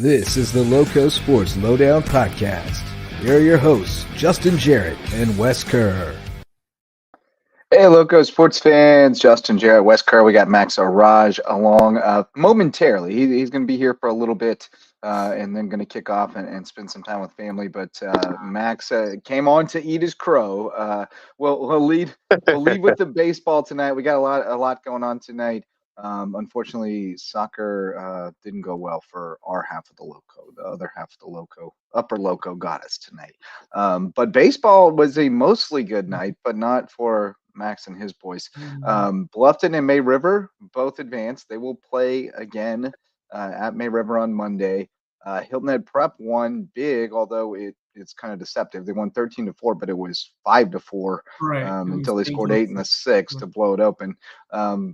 This is the LowcoSports Lowdown podcast. Here are your hosts, Justin Jarrett and Wes Kerr. Hey, LowcoSports fans, Justin Jarrett, Wes Kerr. We got Max Araj along momentarily. He's going to be here for a little bit and then going to kick off and spend some time with family. But Max came on to eat his crow. We'll lead with the baseball tonight. We got a lot going on tonight. Unfortunately, soccer didn't go well for our half of the Lowco. The other half of the upper Lowco got us tonight. But baseball was a mostly good night, but not for Max and his boys. Bluffton and May River both advanced. They will play again at May River on Monday. Hilton Head Prep won big, although it's kind of deceptive. They won 13-4, but it was 5-4 until they scored 8 in the 6th to blow it open.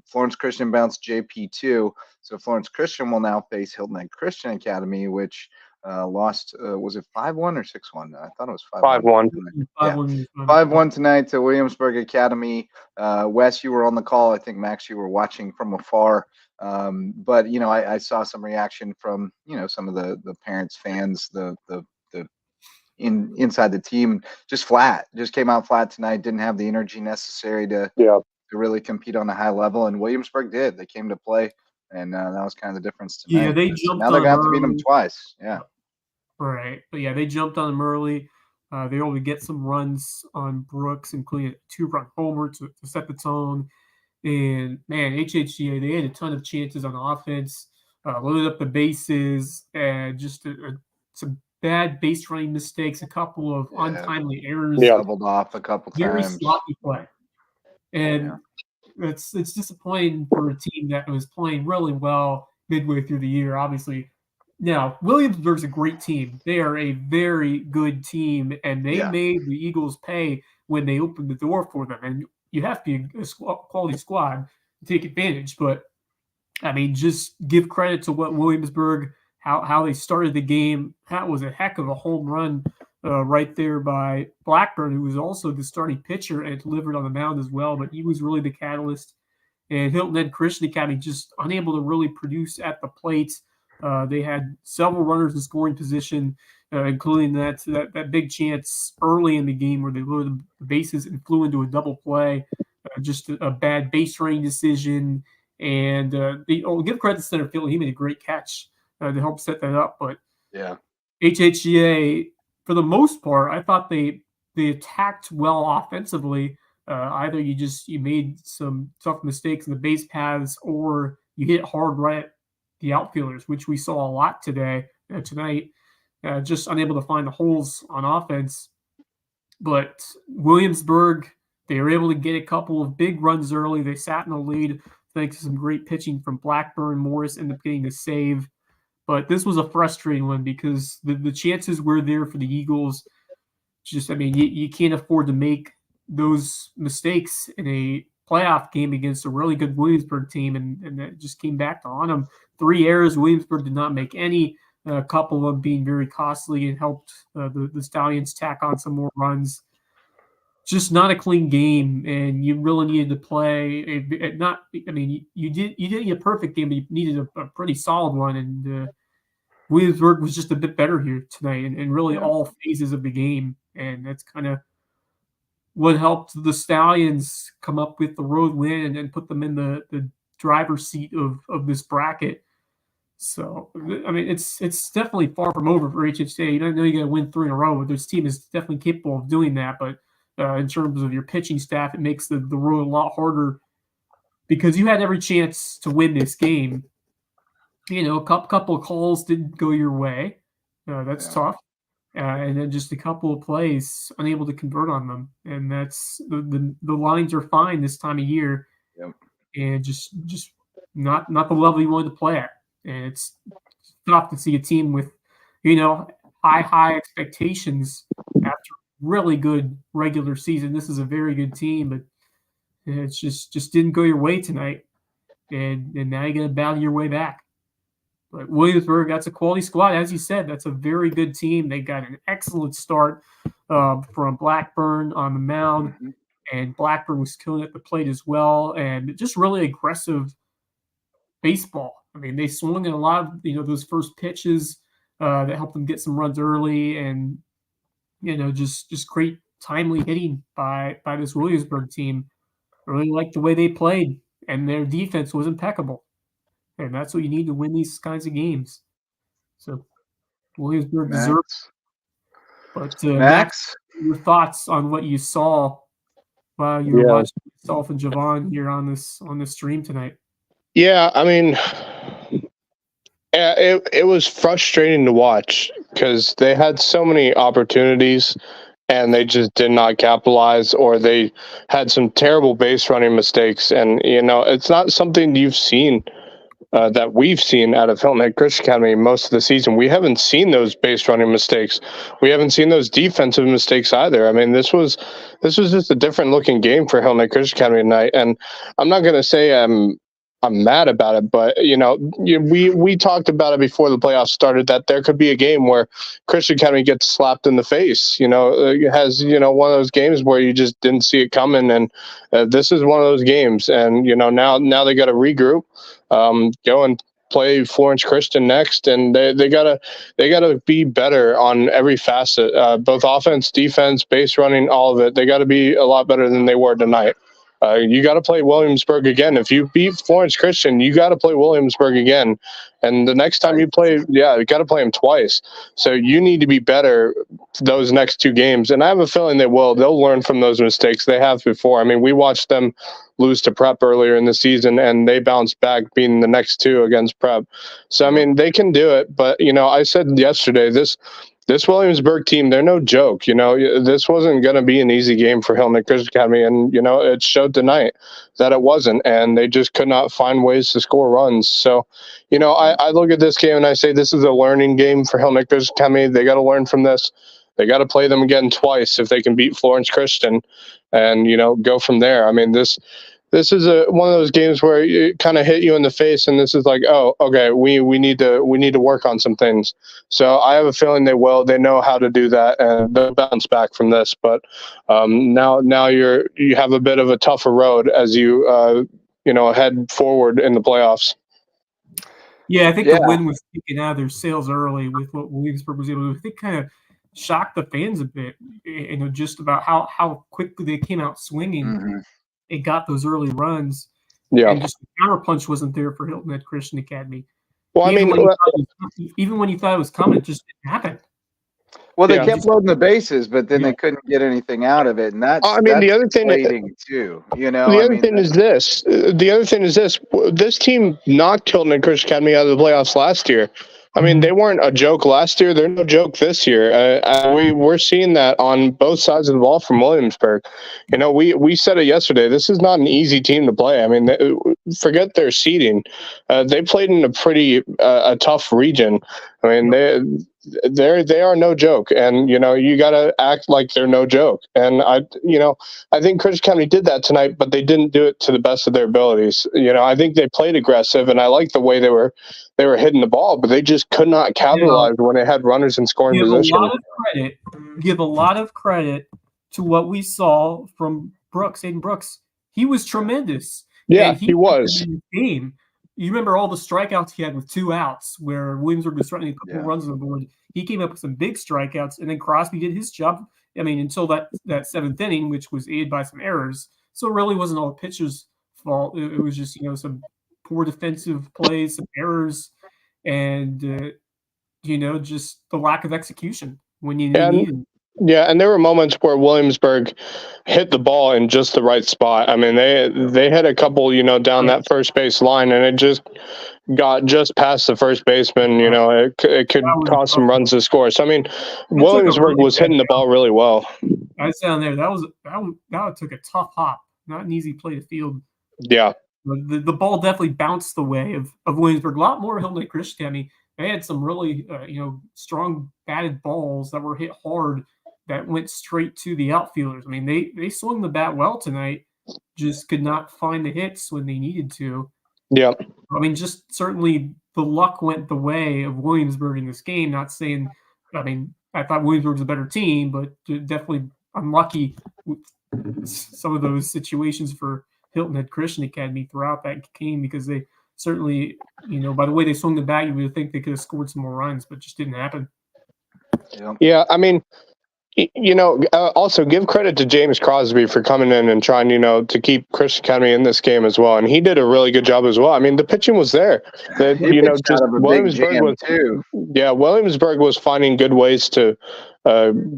Florence Christian bounced JP2, so Florence Christian will now face Hilton Head Christian Academy, which lost. Was it 5-1 or 6-1? I thought it was 5-1. 5-1 tonight to Williamsburg Academy. Wes, you were on the call. I think Max, you were watching from afar. But I saw some reaction from some of the parents, fans, the inside the team, just came out flat tonight. Didn't have the energy necessary to really compete on a high level, and Williamsburg did. They came to play, and that was kind of the difference tonight. Yeah, they jumped. Now they're going to have to beat them twice. Yeah. Right, but yeah, they jumped on them early. They were able to get some runs on Brooks, including a 2-run homer to set the tone. And man, HHGA, they had a ton of chances on offense, loaded up the bases, and just some bad base running mistakes, a couple of untimely errors. Doubled off a couple very times. Sloppy play. And it's disappointing for a team that was playing really well midway through the year, obviously. Now, Williamsburg's a great team. They are a very good team, and they made the Eagles pay when they opened the door for them. And you have to be a quality squad to take advantage. But, I mean, just give credit to what Williamsburg, how they started the game. That was a heck of a home run right there by Blackburn, who was also the starting pitcher and delivered on the mound as well. But he was really the catalyst. And Hilton Head Christian Academy just unable to really produce at the plate. They had several runners in scoring position, including that big chance early in the game where they loaded the bases and flew into a double play. Just a bad base running decision. And give credit to center field. He made a great catch to help set that up. But HHGA, for the most part, I thought they attacked well offensively. Either you made some tough mistakes in the base paths, or you hit hard right at the outfielders, which we saw a lot tonight, just unable to find the holes on offense. But Williamsburg, they were able to get a couple of big runs early. They sat in the lead thanks to some great pitching from Blackburn. Morris ended up getting the save. But this was a frustrating one because the chances were there for the Eagles. You can't afford to make those mistakes in a playoff game against a really good Williamsburg team, and that just came back to haunt them. 3 errors. Williamsburg did not make any. A couple of them being very costly and helped the Stallions tack on some more runs. Just not a clean game, and you really needed to play. You did a perfect game, but you needed a pretty solid one. And Williamsburg was just a bit better here tonight, and really all phases of the game. And that's kind of what helped the Stallions come up with the road win and put them in the driver's seat of this bracket. So, I mean, it's definitely far from over for HHA. You don't know you got to win 3 in a row, but this team is definitely capable of doing that. But in terms of your pitching staff, it makes the road a lot harder because you had every chance to win this game. A couple of calls didn't go your way. That's tough. And then just a couple of plays unable to convert on them. And that's the lines are fine this time of year. And just not the level you wanted to play at. And it's tough to see a team with, high expectations after really good regular season. This is a very good team, but it's just didn't go your way tonight. And now you got to battle your way back. But Williamsburg, that's a quality squad. As you said, that's a very good team. They got an excellent start from Blackburn on the mound, and Blackburn was killing at the plate as well. And just really aggressive baseball. I mean, they swung at a lot of those first pitches. that helped them get some runs early, and just great timely hitting by this Williamsburg team. I really liked the way they played, and their defense was impeccable, and that's what you need to win these kinds of games. So Williamsburg deserved. But Max, your thoughts on what you saw while you were watching yourself and Javon here on this stream tonight? Yeah, I mean, it was frustrating to watch because they had so many opportunities and they just did not capitalize, or they had some terrible base running mistakes. And, it's not something you've seen that we've seen out of Hilton Head Christian Academy most of the season. We haven't seen those base running mistakes. We haven't seen those defensive mistakes either. I mean, this was just a different looking game for Hilton Head Christian Academy tonight. And I'm not going to say I'm mad about it, but we talked about it before the playoffs started that there could be a game where Christian Academy gets slapped in the face. It has one of those games where you just didn't see it coming, and this is one of those games. And now they got to regroup, go and play Florence Christian next, and they gotta be better on every facet, both offense, defense, base running, all of it. They got to be a lot better than they were tonight. You got to play Williamsburg again. If you beat Florence Christian, you got to play Williamsburg again. And the next time you play, you got to play them twice. So you need to be better those next two games. And I have a feeling they will. They'll learn from those mistakes. They have before. I mean, we watched them lose to Prep earlier in the season, and they bounced back beating the next two against Prep. So, I mean, they can do it. But, I said yesterday, this Williamsburg team, they're no joke. This wasn't going to be an easy game for Hilton Head Christian Academy, and it showed tonight that it wasn't, and they just could not find ways to score runs. So, I look at this game and I say this is a learning game for Hilton Head Christian Academy. They got to learn from this. They got to play them again twice if they can beat Florence Christian, and go from there. I mean, this is one of those games where it kind of hit you in the face, and this is like, oh, okay, we need to work on some things. So I have a feeling they will. They know how to do that, and they'll bounce back from this. But now you have a bit of a tougher road as you head forward in the playoffs. Yeah, I think the win was taken out of their sails early with what Williamsburg was able to do. I think kind of shocked the fans a bit, just about how quickly they came out swinging. Mm-hmm. It got those early runs. Yeah. And just the counterpunch wasn't there for Hilton Head Christian Academy. Well, even when you thought it was coming, it just didn't happen. Well, they kept loading the bases, but then they couldn't get anything out of it, and that's the other thing too. The other thing is this. This team knocked Hilton Head Christian Academy out of the playoffs last year. I mean, they weren't a joke last year. They're no joke this year. We're seeing that on both sides of the ball from Williamsburg. We said it yesterday. This is not an easy team to play. I mean, forget their seeding. They played in a pretty a tough region. I mean, they are no joke, and you got to act like they're no joke. And I think Christian County did that tonight, but they didn't do it to the best of their abilities. I think they played aggressive, and I like the way they were hitting the ball, but they just could not capitalize when they had runners in scoring position. Give a lot of credit to what we saw from Aiden Brooks. He was tremendous. Yeah, he was. Game. You remember all the strikeouts he had with 2 outs where Williamsburg was threatening a couple runs on the board. He came up with some big strikeouts, and then Crosby did his job. I mean, until that 7th inning, which was aided by some errors. So it really wasn't all the pitcher's fault. It was just, some poor defensive plays, some errors, and, just the lack of execution when you needed. Yeah, and there were moments where Williamsburg hit the ball in just the right spot. I mean, they had a couple, down that first base line, and it just got just past the first baseman. It could cause some runs to score. So I mean, Williamsburg was hitting the ball really well. I was down there. That took a tough hop, not an easy play to field. Yeah, the ball definitely bounced the way of Williamsburg. A lot more Hilton Head Christian Academy. They had some really strong batted balls that were hit hard, that went straight to the outfielders. I mean, they swung the bat well tonight, just could not find the hits when they needed to. Yeah. I mean, just certainly the luck went the way of Williamsburg in this game. Not saying, I mean, I thought Williamsburg was a better team, but definitely unlucky with some of those situations for Hilton Head Christian Academy throughout that game, because they certainly, by the way they swung the bat, you would think they could have scored some more runs, but it just didn't happen. Yeah, I mean, also give credit to James Crosby for coming in and trying, to keep Christian Academy in this game as well. And he did a really good job as well. I mean, the pitching was there. Just Williamsburg was finding good ways to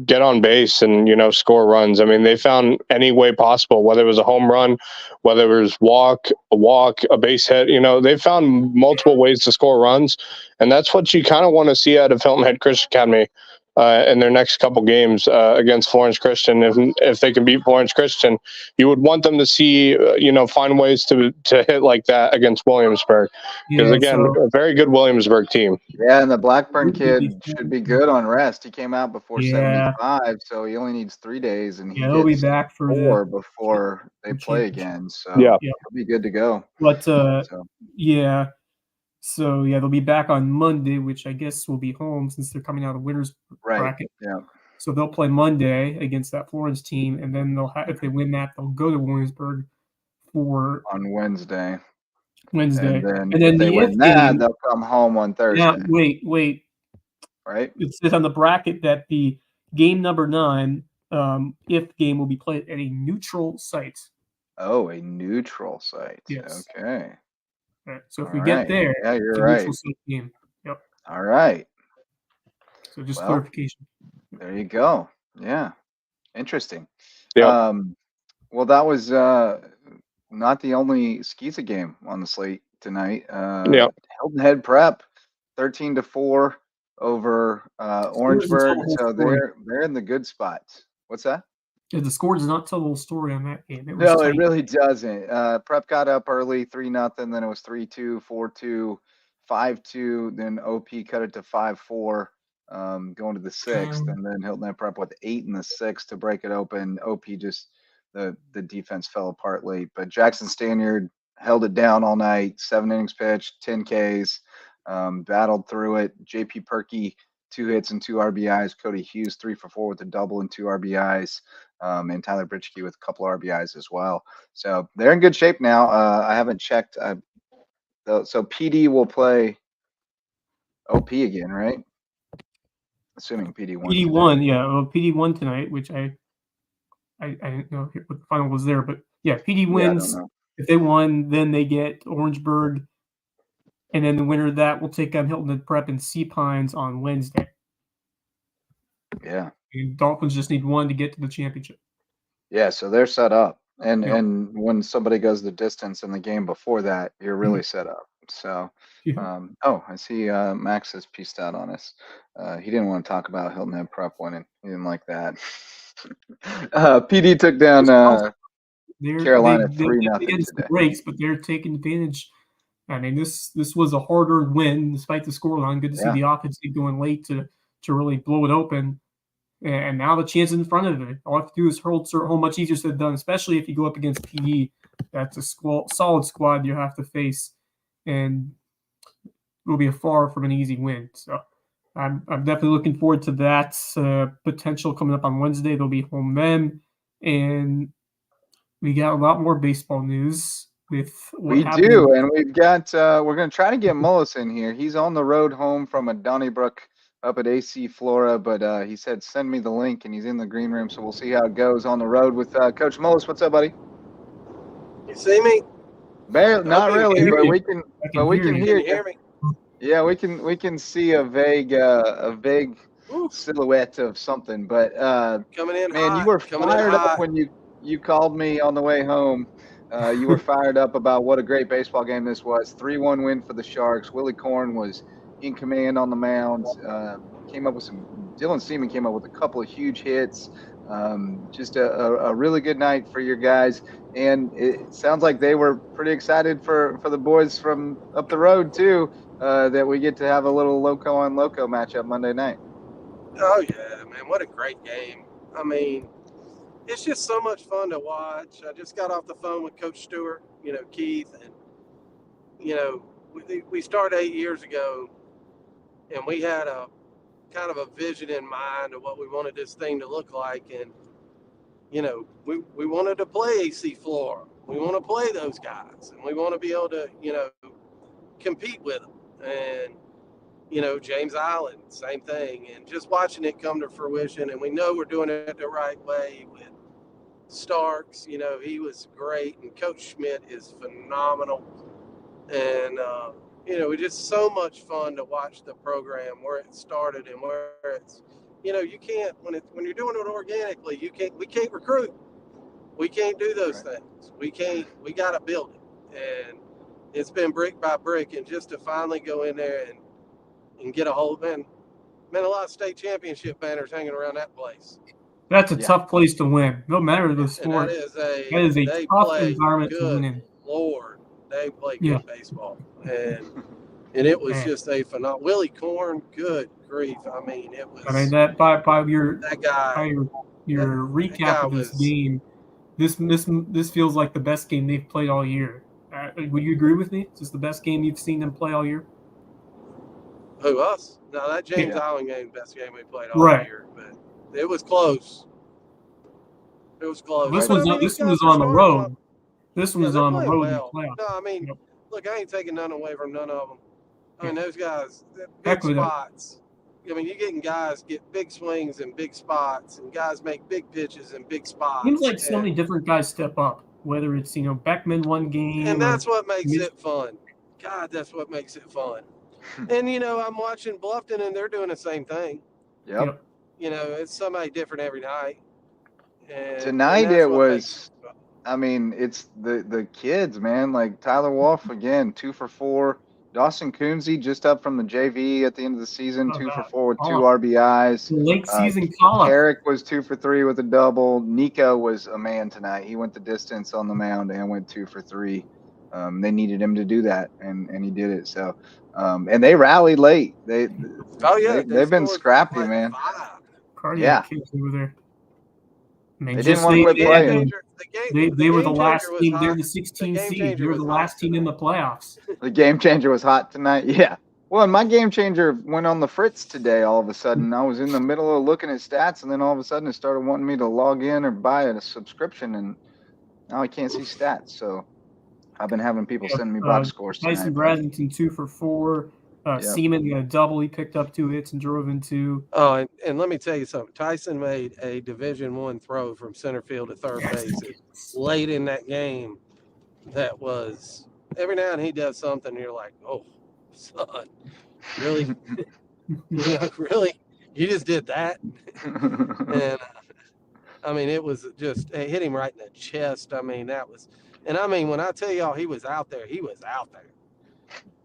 get on base and, score runs. I mean, they found any way possible, whether it was a home run, whether it was a walk, a base hit, they found multiple ways to score runs. And that's what you kind of want to see out of Hilton Head Christian Academy in their next couple games against Florence Christian. If they can beat Florence Christian, you would want them to see, find ways to hit like that against Williamsburg. Because, a very good Williamsburg team. Yeah, and the Blackburn kid should be good on rest. He came out before 75, so he only needs 3 days, and he'll be back for 4 before they play again. So he'll be good to go. But, So, they'll be back on Monday, which I guess will be home since they're coming out of winner's bracket. Yeah. So they'll play Monday against that Florence team, and then if they win that, they'll go to Williamsburg on Wednesday. And then if they win that, they'll come home on Thursday. Now, wait. Right? It says on the bracket that the game number 9, if game, will be played at a neutral site. Oh, a neutral site. Yes. Okay. Right. So if we get there, you're right. Game. Yep. All right. So just clarification. There you go. Yeah. Interesting. Yep. Well, that was not the only Skeeza game on the slate tonight. Hilton Head Prep, 13-4 over Orangeburg. So they're in the good spots. What's that? Yeah, the score does not tell the whole story on that game. It really doesn't. Prep got up early, 3-0. Then it was 3-2, 4-2, 5-2. Then OP cut it to 5-4, going to the 6th. And then Hilton Head Prep with 8 in the 6th to break it open. OP just the defense fell apart late. But Jackson Stanyard held it down all night. 7 innings pitched, 10 Ks, battled through it. JP Perkey, 2 hits and 2 RBIs. Cody Hughes, 3 for 4 with a double and 2 RBIs. And Tyler Britschke with a couple RBIs as well. So they're in good shape now. I haven't checked. So PD will play OP again, right? Assuming PD won. PD won, yeah. Well, PD won tonight, which I didn't know what the final was there, but yeah, PD wins. If they won, then they get Orangeburg, and then the winner of that will take on Hilton Head Prep and Sea Pines on Wednesday. Yeah. And Dolphins just need 1 to get to the championship. Yeah, so they're set up. And when somebody goes the distance in the game before that, you're really set up. So, I see Max has pieced out on us. He didn't want to talk about Hilton Head Prep winning. He didn't like that. PD took down Carolina 3-0 today. Breaks, but they're taking advantage. I mean, this was a harder win despite the scoreline. Good to see the offense going late to really blow it open. And now the chance is in front of it. All you have to do is hold much easier said than done, especially if you go up against PD. That's a solid squad you have to face, and it will be far from an easy win. So I'm definitely looking forward to that potential coming up on Wednesday. They'll be home then, and we got a lot more baseball news. And we've got we're going to try to get Mullis in here. He's on the road home from a Donnybrook up at AC Flora, but he said send me the link, and he's in the green room, so we'll see how it goes on the road with Coach Mullis. What's up, buddy? You see me? Barely, not really, but we can hear you. Hear me? Yeah, we can see a vague silhouette of something, but coming in man, hot. you were fired up when you called me on the way home. You were fired up about what a great baseball game this was. 3-1 win for the Sharks. Willie Korn was in command on the mound. Dylan Seaman came up with a couple of huge hits. Just a really good night for your guys. And it sounds like they were pretty excited for the boys from up the road too, that we get to have a little Lowco on Lowco matchup Monday night. Oh yeah, man. What a great game. I mean, it's just so much fun to watch. I just got off the phone with Coach Stewart, Keith, and, we started 8 years ago, and we had a kind of a vision in mind of what we wanted this thing to look like. And, we wanted to play AC Flora. We want to play those guys, and we want to be able to, compete with them. And, James Island, same thing. And just watching it come to fruition, and we know we're doing it the right way with Starks. He was great, and Coach Schmidt is phenomenal. And, it's just so much fun to watch the program, where it started and where it's, you can't, when you're doing it organically, we can't recruit. We can't do those things. We got to build it. And it's been brick by brick, and just to finally go in there and get a hold, man, a lot of state championship banners hanging around that place. That's a tough place to win, no matter the sport. That is a tough environment to win in. Lord, they play good baseball. And it was just a phenomenal. Willie Korn, good grief. I mean, it was. I mean, that by your your recap of this game, this feels like the best game they've played all year. Would you agree with me? Is this the best game you've seen them play all year? Who, us? No, that James Island game, best game we played all year. But it was close. It was close. This was on the road. This was on the road in the playoffs. No, I mean, look, I ain't taking none away from none of them. I mean, those guys, big spots. I mean, you're getting guys get big swings and big spots, and guys make big pitches and big spots. Seems like so many different guys step up, whether it's, Beckman one game. And that's what makes it fun. God, that's what makes it fun. And, I'm watching Bluffton, and they're doing the same thing. Yep. It's somebody different every night. Tonight it was, it's the kids, man. Like Tyler Wolf, again, 2 for 4. Dawson Coonsey just up from the JV at the end of the season, 2 for 4 with 2 RBIs. Late season call-up. Eric was 2 for 3 with a double. Nico was a man tonight. He went the distance on the mound and went 2 for 3. They needed him to do that, and he did it. So, and they rallied late. They've been scrappy, man. Cardiac kids over there. They didn't want to quit playing. They were the last team. They're the 16th seed. They were the last team in the playoffs. The game changer was hot tonight. Yeah. Well, and my game changer went on the fritz today all of a sudden. I was in the middle of looking at stats, and then all of a sudden it started wanting me to log in or buy a subscription, and now I can't see stats. So I've been having people send me box scores tonight. Tyson Brasington 2 for 4. Seaman got a double. He picked up 2 hits and drove in 2. Oh, and let me tell you something. Tyson made a Division I throw from center field to third base late in that game. That was, every now and he does something, and you're like, oh, son, really? Really? You just did that? And, it was just, it hit him right in the chest. That was, and when I tell y'all he was out there, he was out there.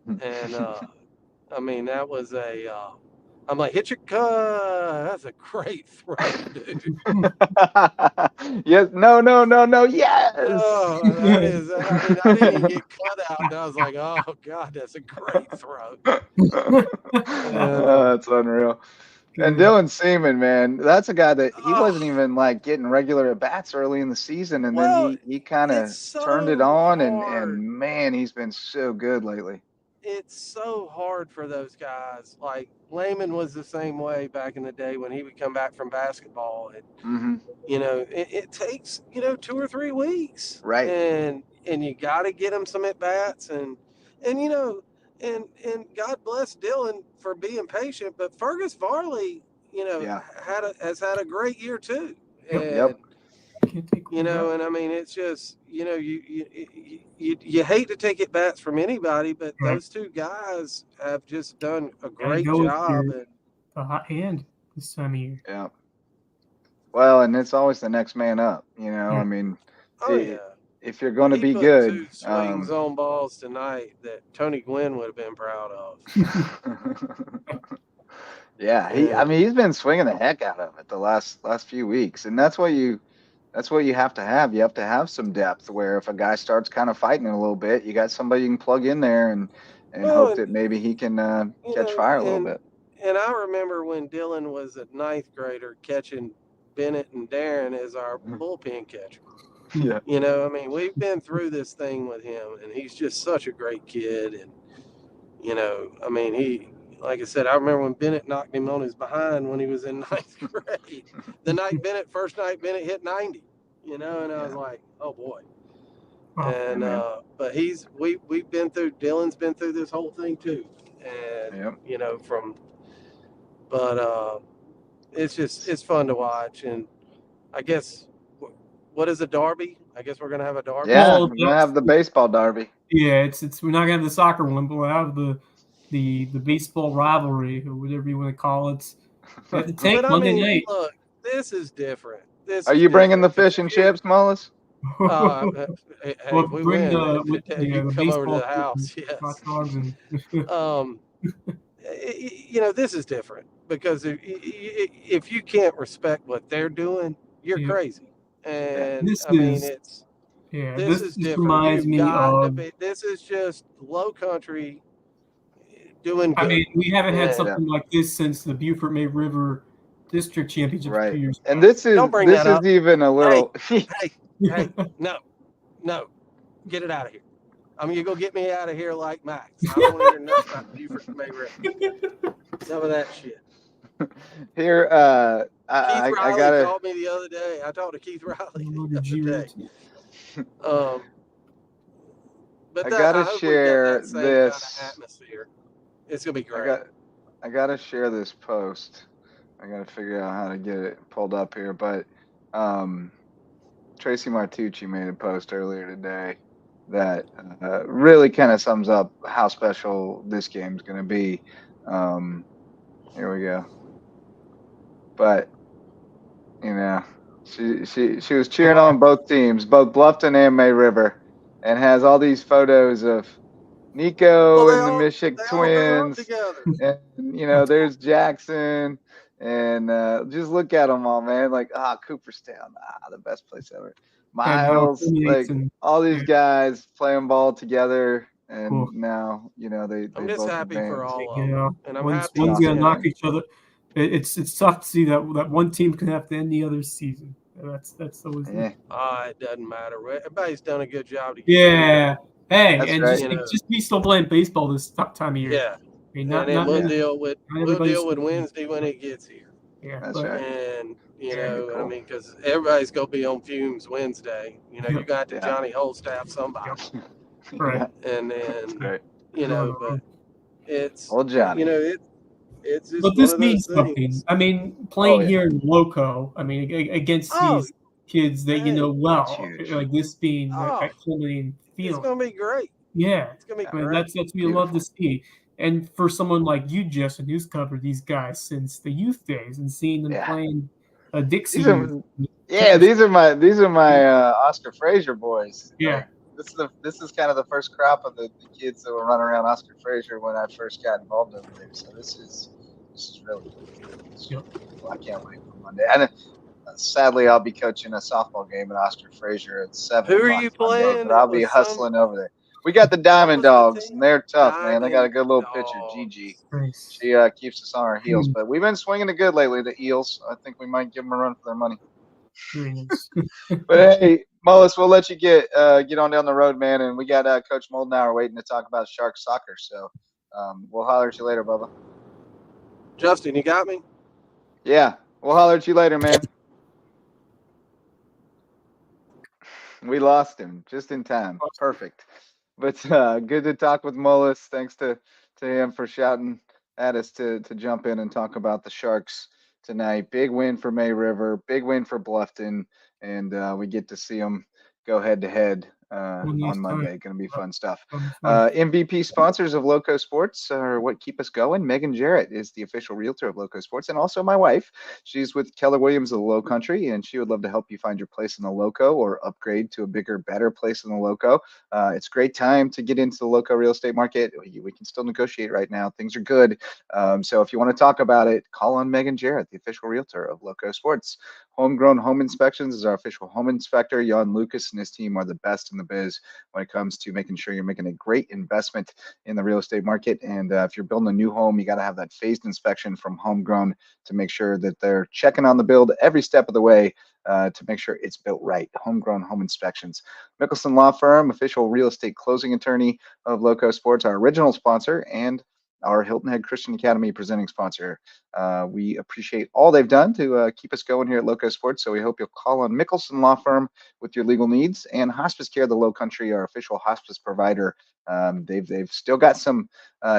And, that was I'm like, hit your cut. That's a great throw, dude. Yes. No. Yes. Oh, that is, I didn't even get cut out. And I was like, oh, God, that's a great throw. That's unreal. And Dylan Seaman, man, that's a guy that he wasn't even like getting regular at bats early in the season. And then he kind of turned it on. And man, he's been so good lately. It's so hard for those guys. Like Lehman was the same way back in the day when he would come back from basketball. And, it takes, 2 or 3 weeks. Right. And you got to get him some at bats. And God bless Dylan for being patient. But Fergus Varley, has had a great year too. Yep. It's just, you hate to take at bats from anybody, but those 2 guys have just done a great job. A hot hand this time of year. Yeah. Well, and it's always the next man up, if you're going to be good. 2 swings on balls tonight that Tony Gwynn would have been proud of. Yeah, he's been swinging the heck out of it the last few weeks, and that's what you have to have. You have to have some depth where if a guy starts kind of fighting it a little bit, you got somebody you can plug in there and hope that maybe he can catch fire a little bit. And I remember when Dylan was a 9th grader catching Bennett and Darren as our bullpen catcher. Yeah. We've been through this thing with him, and he's just such a great kid. And, he, like I said, I remember when Bennett knocked him on his behind when he was in 9th grade. First night Bennett hit 90, and I was like, oh boy. And but we've been through. Dylan's been through this whole thing too, and but it's fun to watch. And I guess what is a derby? I guess we're gonna have a derby. Yeah, Well, we're gonna have the baseball derby. Yeah, it's we're not gonna have the soccer one, but we'll have the baseball rivalry or whatever you want to call it. At the tank But Monday night. Look, this is different. Are you bringing the fish and chips, Mullis? Hey, Well, if we bring win, the you can come over to the house. hot dogs and this is different because if you can't respect what they're doing, you're crazy. And this this is different. reminds me of. This is just Lowcountry doing good. I mean, we haven't had something like this since the Beaufort May River District Championship 2 years ago. And this is even a little. Hey, no, get it out of here. I'm gonna go get me out of here like Max. I don't want to hear nothing about Beaufort May River. Some of that shit. Here, Keith Riley called me the other day. I talked to Keith Riley the other day. But I gotta share this kind of atmosphere. It's gonna be great. I gotta share this post. I gotta figure out how to get it pulled up here. But Tracy Martucci made a post earlier today that really kind of sums up how special this game's gonna be. Here we go. But she was cheering on both teams, both Bluffton and May River, and has all these photos of Nico and the Mishik twins, and there's Jackson, and just look at them all, man. Like Cooperstown, the best place ever. Miles, like all these guys playing ball together, and now they. I'm just happy for all of them, and I'm happy. One's gonna knock each other. It's tough to see that one team can have to end the other season. That's always. Yeah. It doesn't matter. Everybody's done a good job to Hey, that's and right. just be still playing baseball this time of year. Yeah. I mean, we'll deal with Wednesday when it gets here. Yeah, that's right. And I mean, because everybody's gonna be on fumes Wednesday. You got to Johnny Holstaff somebody, right? And then right. but it's old Johnny. It's just. But this means something. I mean, playing here in Loco. I mean, against these kids that like this being that culminating feeling. It's gonna be great. Yeah, it's gonna be great. That's what we love to see. And for someone like you, Justin, who's covered these guys since the youth days and seeing them playing Dixie. These are my Oscar Frazier boys. Yeah. This is kind of the first crop of the kids that were running around Oscar Frazier when I first got involved over there. So this is really cool. I can't wait for Monday. And sadly, I'll be coaching a softball game at Oscar Frazier at 7. Who are you playing? But I'll be hustling over there. We got the Diamond Dogs, and they're tough, man. They got a good little pitcher, Gigi. She keeps us on our heels, but we've been swinging it good lately. The Eels. I think we might give them a run for their money. But hey, Mullis, we'll let you get on down the road, man. And we got Coach Moldenauer waiting to talk about Sharks soccer. So we'll holler at you later, Bubba. Justin, you got me? Yeah, we'll holler at you later, man. We lost him just in time. Perfect. But good to talk with Mullis. Thanks to him for shouting at us to jump in and talk about the Sharks tonight. Big win for May River, big win for Bluffton, and we get to see them go head-to-head on Monday. Going to be fun stuff. MVP sponsors of LowcoSports are what keep us going. Megan Jarrett is the official realtor of LowcoSports, and also my wife. She's with Keller Williams of the Lowcountry, and she would love to help you find your place in the Lowco or upgrade to a bigger, better place in the Lowco. It's a great time to get into the Lowco real estate market. We can still negotiate right now. Things are good. So if you want to talk about it, call on Megan Jarrett, the official realtor of LowcoSports. Homegrown Home Inspections is our official home inspector. Jan Lucas and his team are the best in the biz when it comes to making sure you're making a great investment in the real estate market. And if you're building a new home, you got to have that phased inspection from Homegrown to make sure that they're checking on the build every step of the way to make sure it's built right. Homegrown Home Inspections. Mickelson Law Firm, official real estate closing attorney of LowcoSports, our original sponsor, and our Hilton Head Christian Academy presenting sponsor. We appreciate all they've done to keep us going here at Loco Sports. So we hope you'll call on Mickelson Law Firm with your legal needs, and Hospice Care, the Lowcountry, our official hospice provider. They've still got some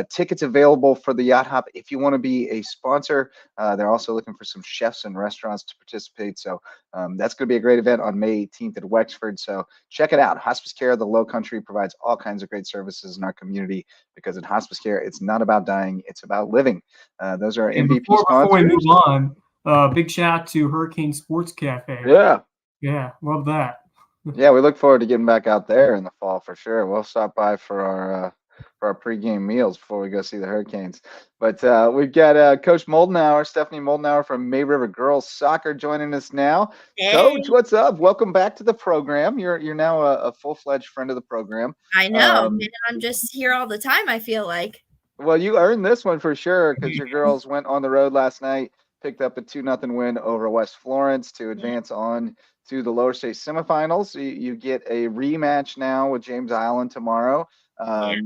tickets available for the Yacht Hop if you want to be a sponsor. They're also looking for some chefs and restaurants to participate. So that's going to be a great event on May 18th at Wexford. So check it out. Hospice Care, the Lowcountry, provides all kinds of great services in our community, because in hospice care, it's not about dying, it's about living. Those are our MVP before we sponsors. move on, big shout out to Hurricane Sports Cafe. Yeah, love that. Yeah, we look forward to getting back out there in the fall for sure. We'll stop by for our pregame meals before we go see the Hurricanes. But we've got Coach Moldenauer, Stephanie Moldenauer from May River Girls Soccer, joining us now. Hey. Coach, what's up? Welcome back to the program. You're now a full-fledged friend of the program. I know. I'm just here all the time, I feel like. Well, you earned this one for sure, because your girls went on the road last night, picked up a 2-0 win over West Florence to advance on to the lower state semifinals. You get a rematch now with James Island tomorrow.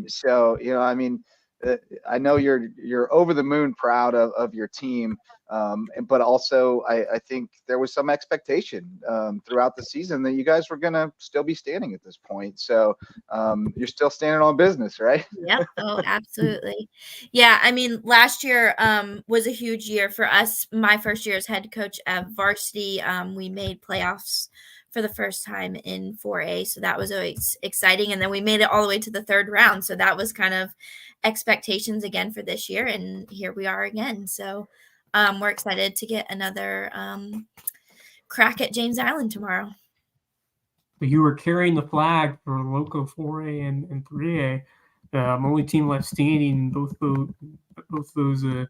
So, I mean, I know you're over the moon proud of your team, but also I think there was some expectation throughout the season that you guys were going to still be standing at this point. So you're still standing on business, right? Yep. Oh, absolutely. Yeah. I mean, last year was a huge year for us. My first year as head coach of varsity, we made playoffs for the first time in 4A. So that was always exciting. And then we made it all the way to the third round. So that was kind of expectations again for this year. And here we are again. So we're excited to get another crack at James Island tomorrow. But you were carrying the flag for Lowco 4A and 3A. Only team left standing in both those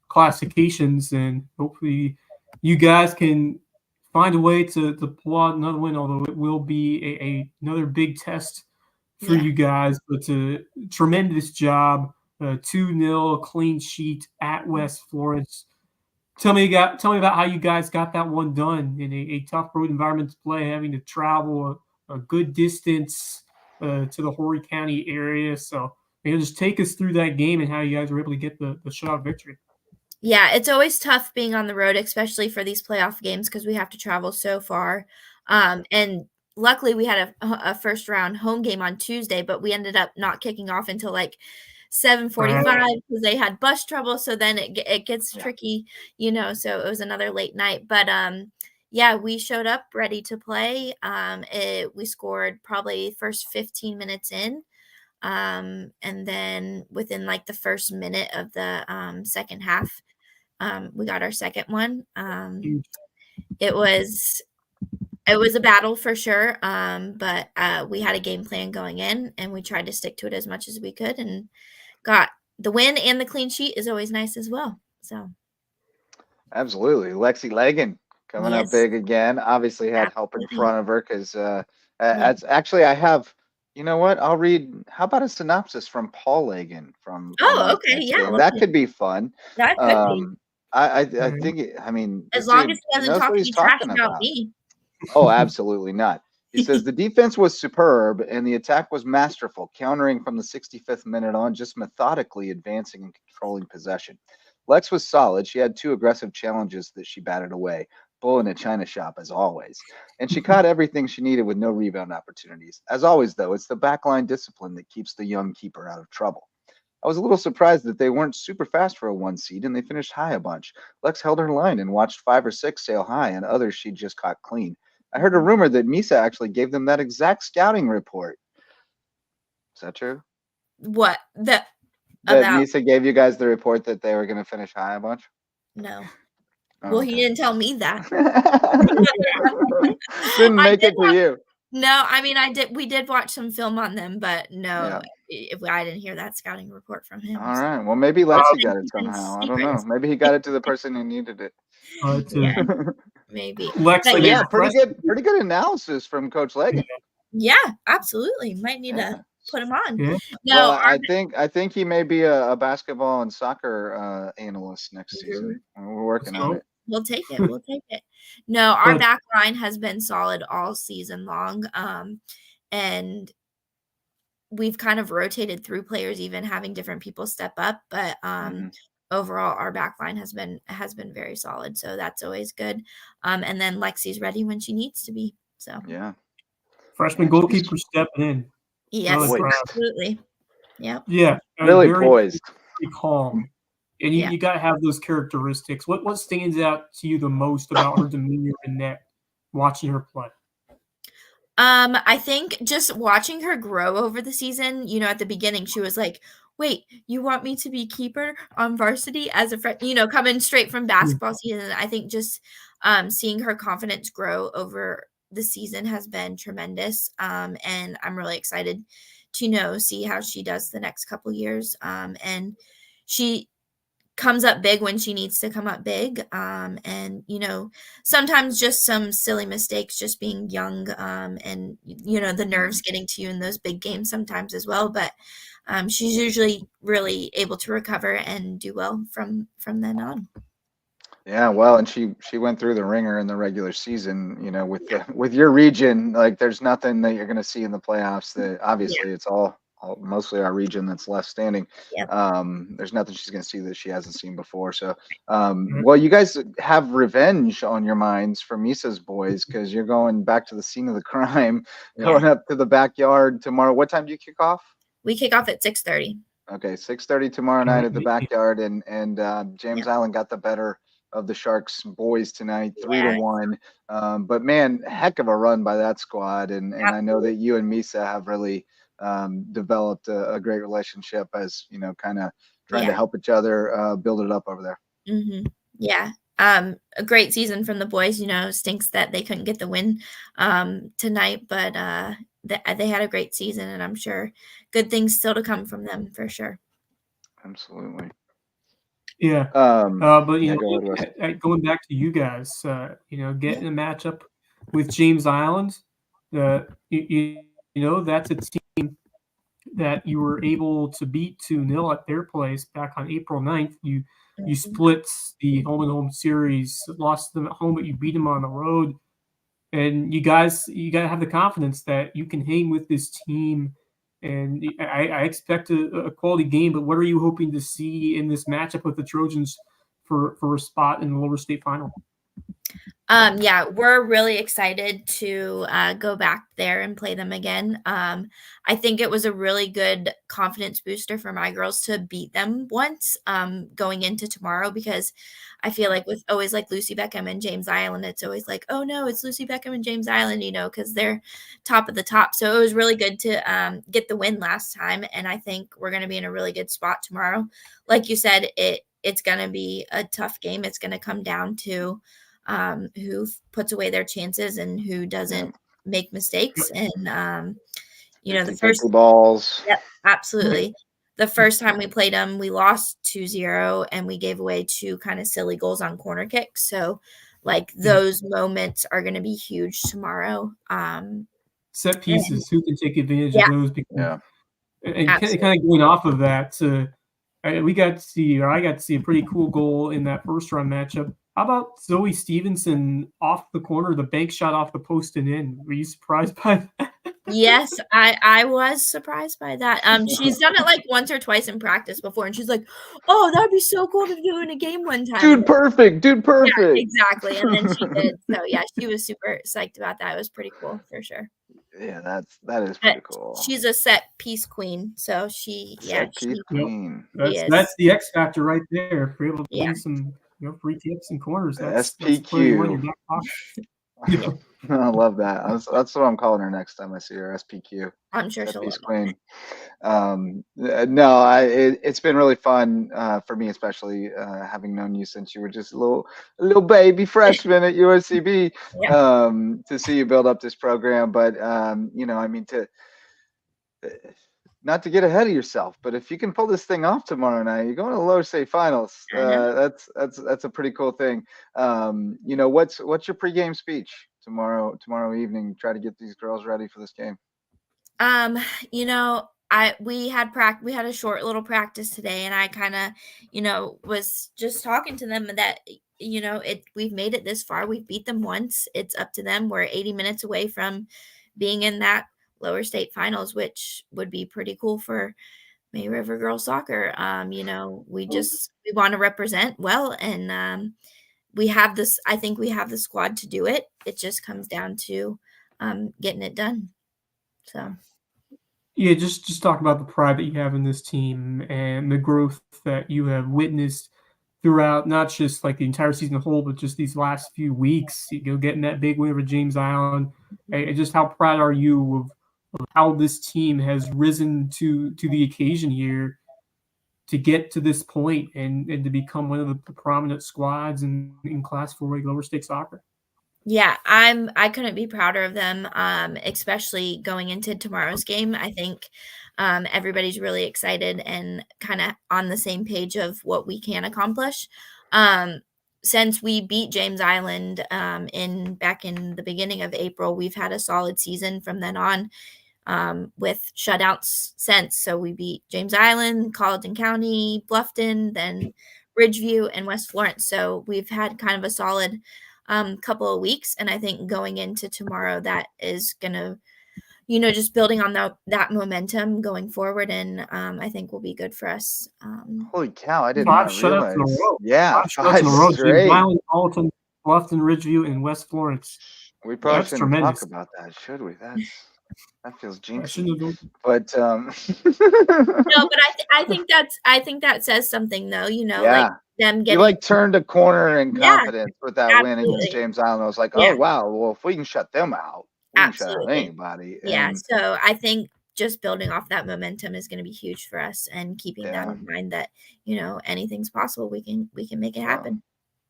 classifications, and hopefully you guys can find a way to pull out another win, although it will be another big test for you guys. But a tremendous job, 2-0 clean sheet at West Florence. Tell me about how you guys got that one done in a tough road environment to play, having to travel a good distance to the Horry County area. So just take us through that game and how you guys were able to get the shutout victory. Yeah, it's always tough being on the road, especially for these playoff games, because we have to travel so far. And luckily we had a first round home game on Tuesday, but we ended up not kicking off until like 7:45 because they had bus trouble. So then it gets tricky, so it was another late night. But we showed up ready to play. We scored probably first 15 minutes in. And then within like the first minute of the second half, we got our second one. It was a battle for sure. But we had a game plan going in, and we tried to stick to it as much as we could, and got the win, and the clean sheet is always nice as well. So absolutely. Lexi Legan coming up big again. Obviously had help in front of her, because actually I have, you know what? I'll read. How about a synopsis from Paul Legan from? Okay, yeah. That could be fun. That could be. I think. I mean, as long as he doesn't talk any trash about me. Oh, absolutely not. He says the defense was superb and the attack was masterful, countering from the 65th minute on, just methodically advancing and controlling possession. Lex was solid. She had 2 aggressive challenges that she batted away. Bull in a china shop, as always. And she caught everything she needed with no rebound opportunities. As always, though, it's the backline discipline that keeps the young keeper out of trouble. I was a little surprised that they weren't super fast for a 1 seed, and they finished high a bunch. Lex held her line and watched 5 or 6 sail high, and others she just caught clean. I heard a rumor that Misa actually gave them that exact scouting report. Is that true? What? That Misa gave you guys the report that they were going to finish high a bunch? No. Well, he didn't tell me that. Didn't make it to you. No, I mean, we did watch some film on them, but no, I didn't hear that scouting report from him. All right. Well, maybe Lexi got it somehow. I don't know. Maybe he got it to the person who needed it. Maybe. Lexi, pretty good analysis from Coach Legan. Yeah, absolutely. Might need to put him on. Yeah. No, I think he may be a basketball and soccer analyst next season. We're working on it. We'll take it. No, our back line has been solid all season long. And we've kind of rotated through players, even having different people step up. But overall, our back line has been very solid. So that's always good. And then Lexi's ready when she needs to be. So Yeah. Freshman goalkeeper stepping in. yes, Really absolutely. Yep. Yeah. Really very poised. calm. And you got to have those characteristics. What stands out to you the most about her demeanor in net, watching her play? I think just watching her grow over the season, at the beginning, she was like, wait, you want me to be keeper on varsity as a friend, coming straight from basketball season. I think just seeing her confidence grow over the season has been tremendous. And I'm really excited to see how she does the next couple years. And she comes up big when she needs to come up big. And sometimes just some silly mistakes, just being young, and the nerves getting to you in those big games sometimes as well. But she's usually really able to recover and do well from then on. Yeah, well, and she went through the ringer in the regular season, with your region. Like, there's nothing that you're going to see in the playoffs that obviously it's all mostly our region that's left standing. Yep. There's nothing she's going to see that she hasn't seen before. So, well, you guys have revenge on your minds for Misa's boys, because you're going back to the scene of the crime, going up to the backyard tomorrow. What time do you kick off? We kick off at 6:30. Okay, 6:30 tomorrow night at the backyard, and James Island got the better of the Sharks boys tonight, 3-1. But man, heck of a run by that squad. And I know that you and Misa have really developed a great relationship, as kind of trying to help each other build it up over there. Mm-hmm. Yeah. A great season from the boys. Stinks that they couldn't get the win tonight, but they had a great season, and I'm sure good things still to come from them for sure. Absolutely. Yeah. But going back to you guys, getting a matchup with James Island, that's a team that you were able to beat 2-0 at their place back on April 9th. You split the home and home series, lost them at home, but you beat them on the road. And you got to have the confidence that you can hang with this team. And I expect a quality game, but what are you hoping to see in this matchup with the Trojans for a spot in the lower state final? We're really excited to go back there and play them again. I think it was a really good confidence booster for my girls to beat them once going into tomorrow, because I feel like with always like Lucy Beckham and James Island, it's always like, oh no, it's Lucy Beckham and James Island, because they're top of the top. So it was really good to get the win last time, and I think we're going to be in a really good spot tomorrow. Like you said, it's going to be a tough game. It's going to come down to who puts away their chances and who doesn't make mistakes. And the first balls. Yep, absolutely. The first time we played them, we lost 2-0, and we gave away 2 kind of silly goals on corner kicks. So like those moments are going to be huge tomorrow. Set pieces, who can take advantage of those? Because, and absolutely. kind of going off of that, I got to see a pretty cool goal in that first round matchup. How about Zoe Stevenson off the corner, the bank shot off the post and in? Were you surprised by that? Yes, I was surprised by that. She's done it like once or twice in practice before, and she's like, "Oh, that'd be so cool to do in a game one time." Dude, perfect. Yeah, exactly. And then she did. So yeah, she was super psyched about that. It was pretty cool for sure. Yeah, that is pretty cool. She's a set piece queen, so piece queen. That's the X factor right there. If you're able to play some free kicks and corners, that's SPQ. That's I love that. That's what I'm calling her next time I see her. SPQ. I'm sure she'll love queen. It's been really fun for me, especially having known you since you were just a little baby freshman at USCB. To see you build up this program, but not to get ahead of yourself, but if you can pull this thing off tomorrow night, you're going to the lower state finals. That's a pretty cool thing. What's your pregame speech tomorrow evening? Try to get these girls ready for this game. We had a short little practice today, and I kind of, was just talking to them that, we've made it this far. We've beat them once. It's up to them. We're 80 minutes away from being in that lower state finals, which would be pretty cool for May River girls soccer. We want to represent well, and we have this. I think we have the squad to do it. It just comes down to getting it done. So. Yeah, just talk about the pride that you have in this team and the growth that you have witnessed throughout not just like the entire season as a whole, but just these last few weeks. Getting that big win over James Island, and just how proud are you of how this team has risen to the occasion here to get to this point and to become one of the prominent squads in Class 4A lower state soccer. Yeah, I couldn't be prouder of them, especially going into tomorrow's game. I think everybody's really excited and kind of on the same page of what we can accomplish. Since we beat James Island back in the beginning of April, we've had a solid season from then on with shutouts since. So we beat James Island, Colleton County, Bluffton, then Ridgeview, and West Florence. So we've had kind of a solid couple of weeks, and I think going into tomorrow, that is gonna, just building on that momentum going forward, and I think will be good for us. Holy cow! I did 5 not shutouts in a realize. row. Yeah, 5 shutouts in a row. straight. Island, Colleton, Bluffton, Ridgeview, and West Florence. We probably That's shouldn't tremendous. talk about that, should we? That feels jinxy. shouldn't have done. But No, but I think that says something though. Like them getting. you turned a corner in confidence with that win absolutely. against James Island. I was like, Yeah. oh wow, well if we can shut them out, we can shut out Absolutely. anybody. Yeah, And so I think just building off that momentum is going to be huge for us, and keeping that Yeah. in mind that anything's possible. We can make it happen.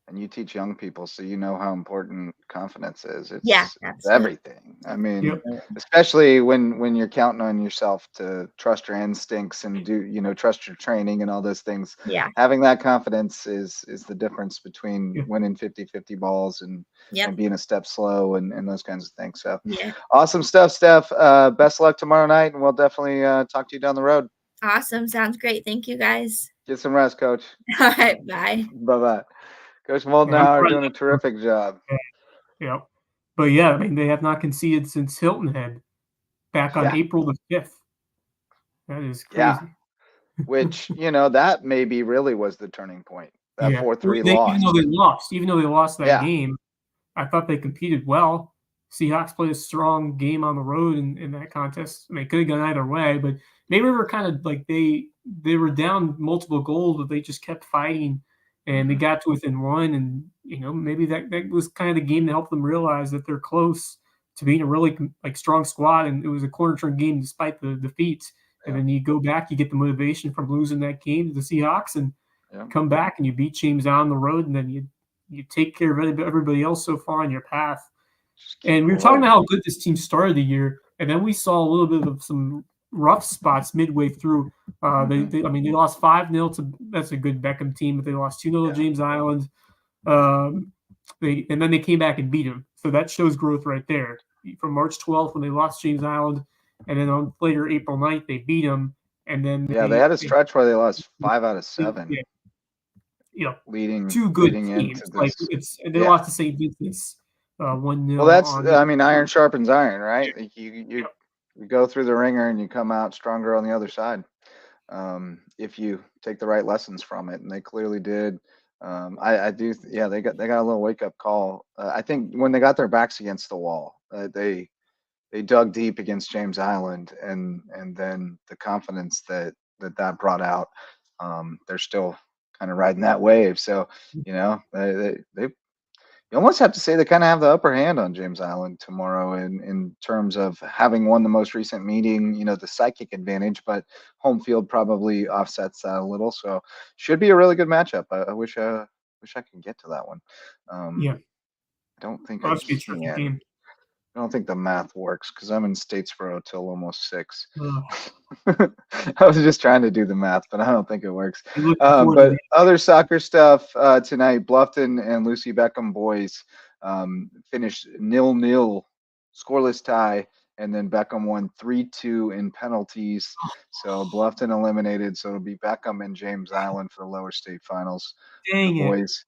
and you teach young people, so you know how important confidence is. It's, Yeah, it's absolutely. everything. I mean, Yep. especially when you're counting on yourself to trust your instincts and trust your training and all those things. Yeah. Having that confidence is the difference between Yeah. winning 50-50 balls and Yep. being a step slow and those kinds of things. So Yeah. awesome stuff, Steph. Best of luck tomorrow night, and we'll definitely talk to you down the road. Awesome. Sounds great. Thank you, guys. Get some rest, Coach. All right. Bye. Bye-bye. Coach Moldenhauer doing a terrific job. Yeah. But yeah, I mean, they have not conceded since Hilton Head back on Yeah. April the 5th. That is crazy. Yeah. Which, that maybe really was the turning point. That 4-3 loss. Even though they lost that Yeah. game, I thought they competed well. Seahawks played a strong game on the road in that contest. I mean, it could have gone either way, but they were kind of like they were down multiple goals, but they just kept fighting, and they got to within one. And maybe that was kind of the game that helped them realize that they're close to being a really strong squad. And it was a corner turn game despite the defeat. Yeah. And then you go back, you get the motivation from losing that game to the Seahawks, and come back and you beat James on the road, and then you take care of everybody else so far on your path. And we were talking about how good this team started the year, and then we saw a little bit of some rough spots midway through. They lost 5-0 to that's a good Beckham team, but they lost 2-0 to James Island. And then they came back and beat them. So that shows growth right there. From March 12th when they lost James Island, and then on later April 9th they beat them, and then they had a stretch where they lost 5 out of 7. Leading 2 good into teams. this. They lost to St. Vincent's 1-0. Well, that's iron sharpens iron, right? Like you go through the ringer and you come out stronger on the other side. If you take the right lessons from it, and they clearly did. I do. Yeah, they got a little wake up call. I think when they got their backs against the wall, they dug deep against James Island, and then the confidence that brought out. They're still kind of riding that wave. So they you almost have to say they kind of have the upper hand on James Island tomorrow in terms of having won the most recent meeting, the psychic advantage, but home field probably offsets that a little. So should be a really good matchup. I wish I could get to that one. I don't think I can. I don't think the math works because I'm in Statesboro till almost 6. I was just trying to do the math, but I don't think it works. But other soccer stuff tonight, Bluffton and Lucy Beckham boys finished 0-0, scoreless tie, and then Beckham won 3-2 in penalties. So Bluffton eliminated. So it'll be Beckham and James Island for the lower state finals. Dang the boys.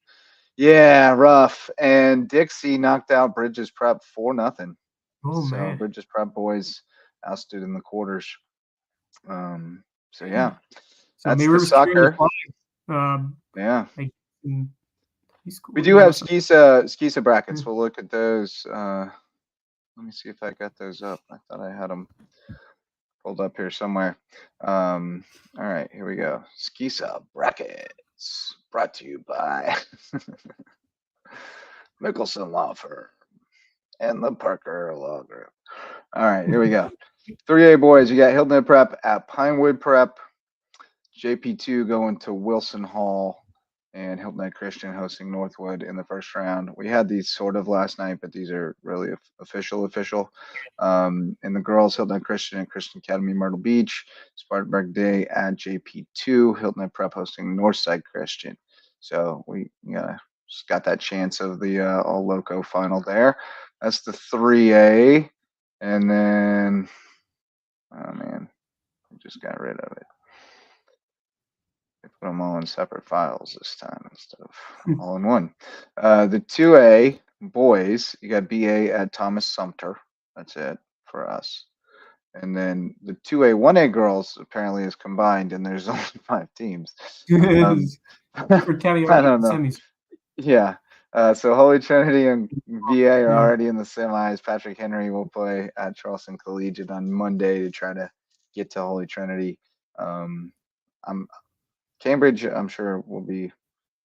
Yeah, rough. And Dixie knocked out Bridges Prep 4-0. Oh, so man. Bridges Prep boys ousted in the quarters. So yeah, So that's maybe the we're securing the soccer. flag. Yeah, We we do have Skisa brackets. We'll look at those. Let me see if I got those up. I thought I had them pulled up here somewhere. All right, here we go. Skisa brackets brought to you by Mickelson Law Firm and the Parker Law Group. All right, here we go. 3A boys, you got Hilton Prep at Pinewood Prep, JP2 going to Wilson Hall, and Hilton Head Christian hosting Northwood in the first round. We had these sort of last night, but these are really official. And the girls, Hilton Head Christian and Christian Academy Myrtle Beach, Spartanburg Day at JP2, Hilton Head Prep hosting Northside Christian. So we just got that chance of the all Lowco final there. That's the 3A. And then, oh man, I just got rid of it. I put them all in separate files this time instead of all in one. The 2A boys, you got BA at Thomas Sumter. That's it for us. And then the 2A, 1A girls apparently is combined, and there's only 5 teams. For county I don't know. semis. Yeah. So Holy Trinity and VA are already in the semis. Patrick Henry will play at Charleston Collegiate on Monday to try to get to Holy Trinity. Cambridge, I'm sure will be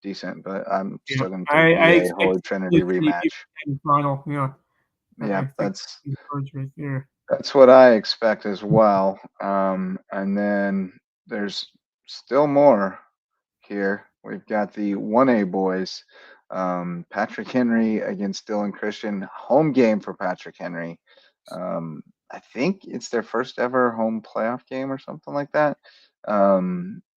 decent, but I'm still going to take VA Holy Trinity rematch. Final, yeah, that's right there. That's what I expect as well. And then there's still more here. We've got the 1A boys. Patrick Henry against Dillon Christian. Home game for Patrick Henry. I think it's their first ever home playoff game or something like that.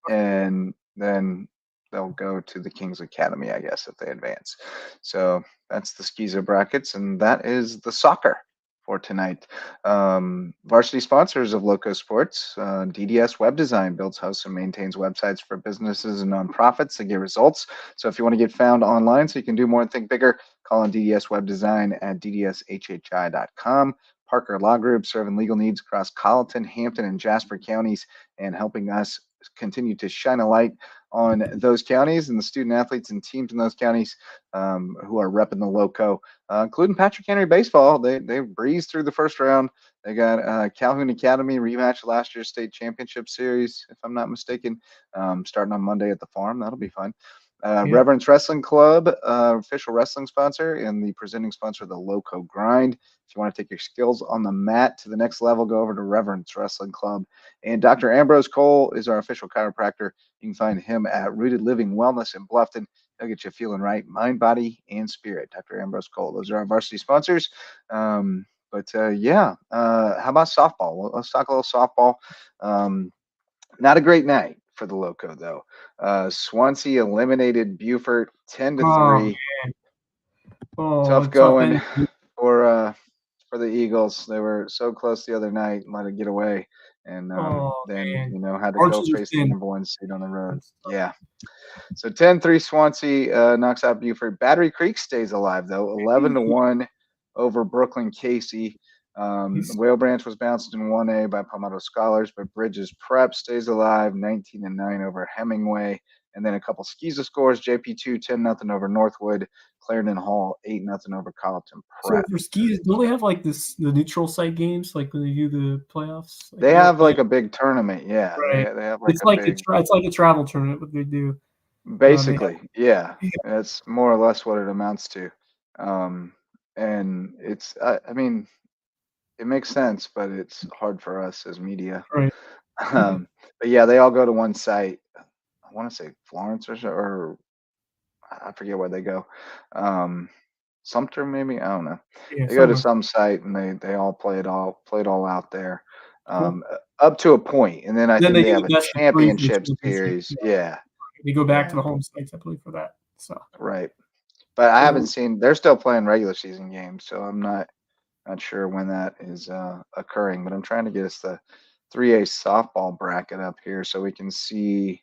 And then they'll go to the Kings Academy, I guess, if they advance. So that's the Skiza brackets, and that is the soccer for tonight. Varsity sponsors of LowcoSports. DDS Web Design builds, hosts, and maintains websites for businesses and nonprofits that get results. So if you want to get found online so you can do more and think bigger, call on DDS Web Design at ddshhi.com. Parker Law Group, serving legal needs across Colleton, Hampton, and Jasper counties, and helping us continue to shine a light on those counties and the student athletes and teams in those counties who are repping the Lowco, including Patrick Henry baseball. They breezed through the first round. They got Calhoun Academy rematch last year's state championship series, if I'm not mistaken, starting on Monday at the farm. That'll be fun. Reverence Wrestling Club, official wrestling sponsor and the presenting sponsor of the Lowco Grind. If you want to take your skills on the mat to the next level, go over to Reverence Wrestling Club. And Dr. Ambrose Cole is our official chiropractor. You can find him at Rooted Living Wellness in Bluffton. He'll get you feeling right, mind, body, and spirit. Dr. Ambrose Cole. Those are our varsity sponsors. How about softball? Let's talk a little softball. Not a great night for the Lowco, though. Swansea eliminated Beaufort 10-3. Tough going for the Eagles. They were so close the other night, let it get away, and had to go face the number 1 seed on the road. Yeah. So 10-3 Swansea knocks out Beaufort. Battery Creek stays alive though, 11-1 over Brooklyn Casey. Whale Branch was bounced in 1A by Palmetto Scholars, but Bridges Prep stays alive, 19-9 over Hemingway. And then a couple Skiza scores, JP2 10-0 over Northwood, Clarendon Hall 8-0 over Colleton Prep. So for Skiza, don't they have like the neutral site games, like when they do the playoffs? They have like a big tournament, yeah. Right. They have like it's like a travel tournament what they do. Basically, yeah. That's more or less what it amounts to. And it's, I mean, it makes sense, but it's hard for us as media. Right. But yeah, they all go to one site. I want to say Florence or I forget where they go. Sumter, maybe, I don't know. They go to some site and they all play it all out there, up to a point, and then I think they have a championship series. Yeah, they go back to the home sites, I believe, for that. So right, but I haven't seen. They're still playing regular season games, so I'm not sure when that is occurring. But I'm trying to get us the 3A softball bracket up here so we can see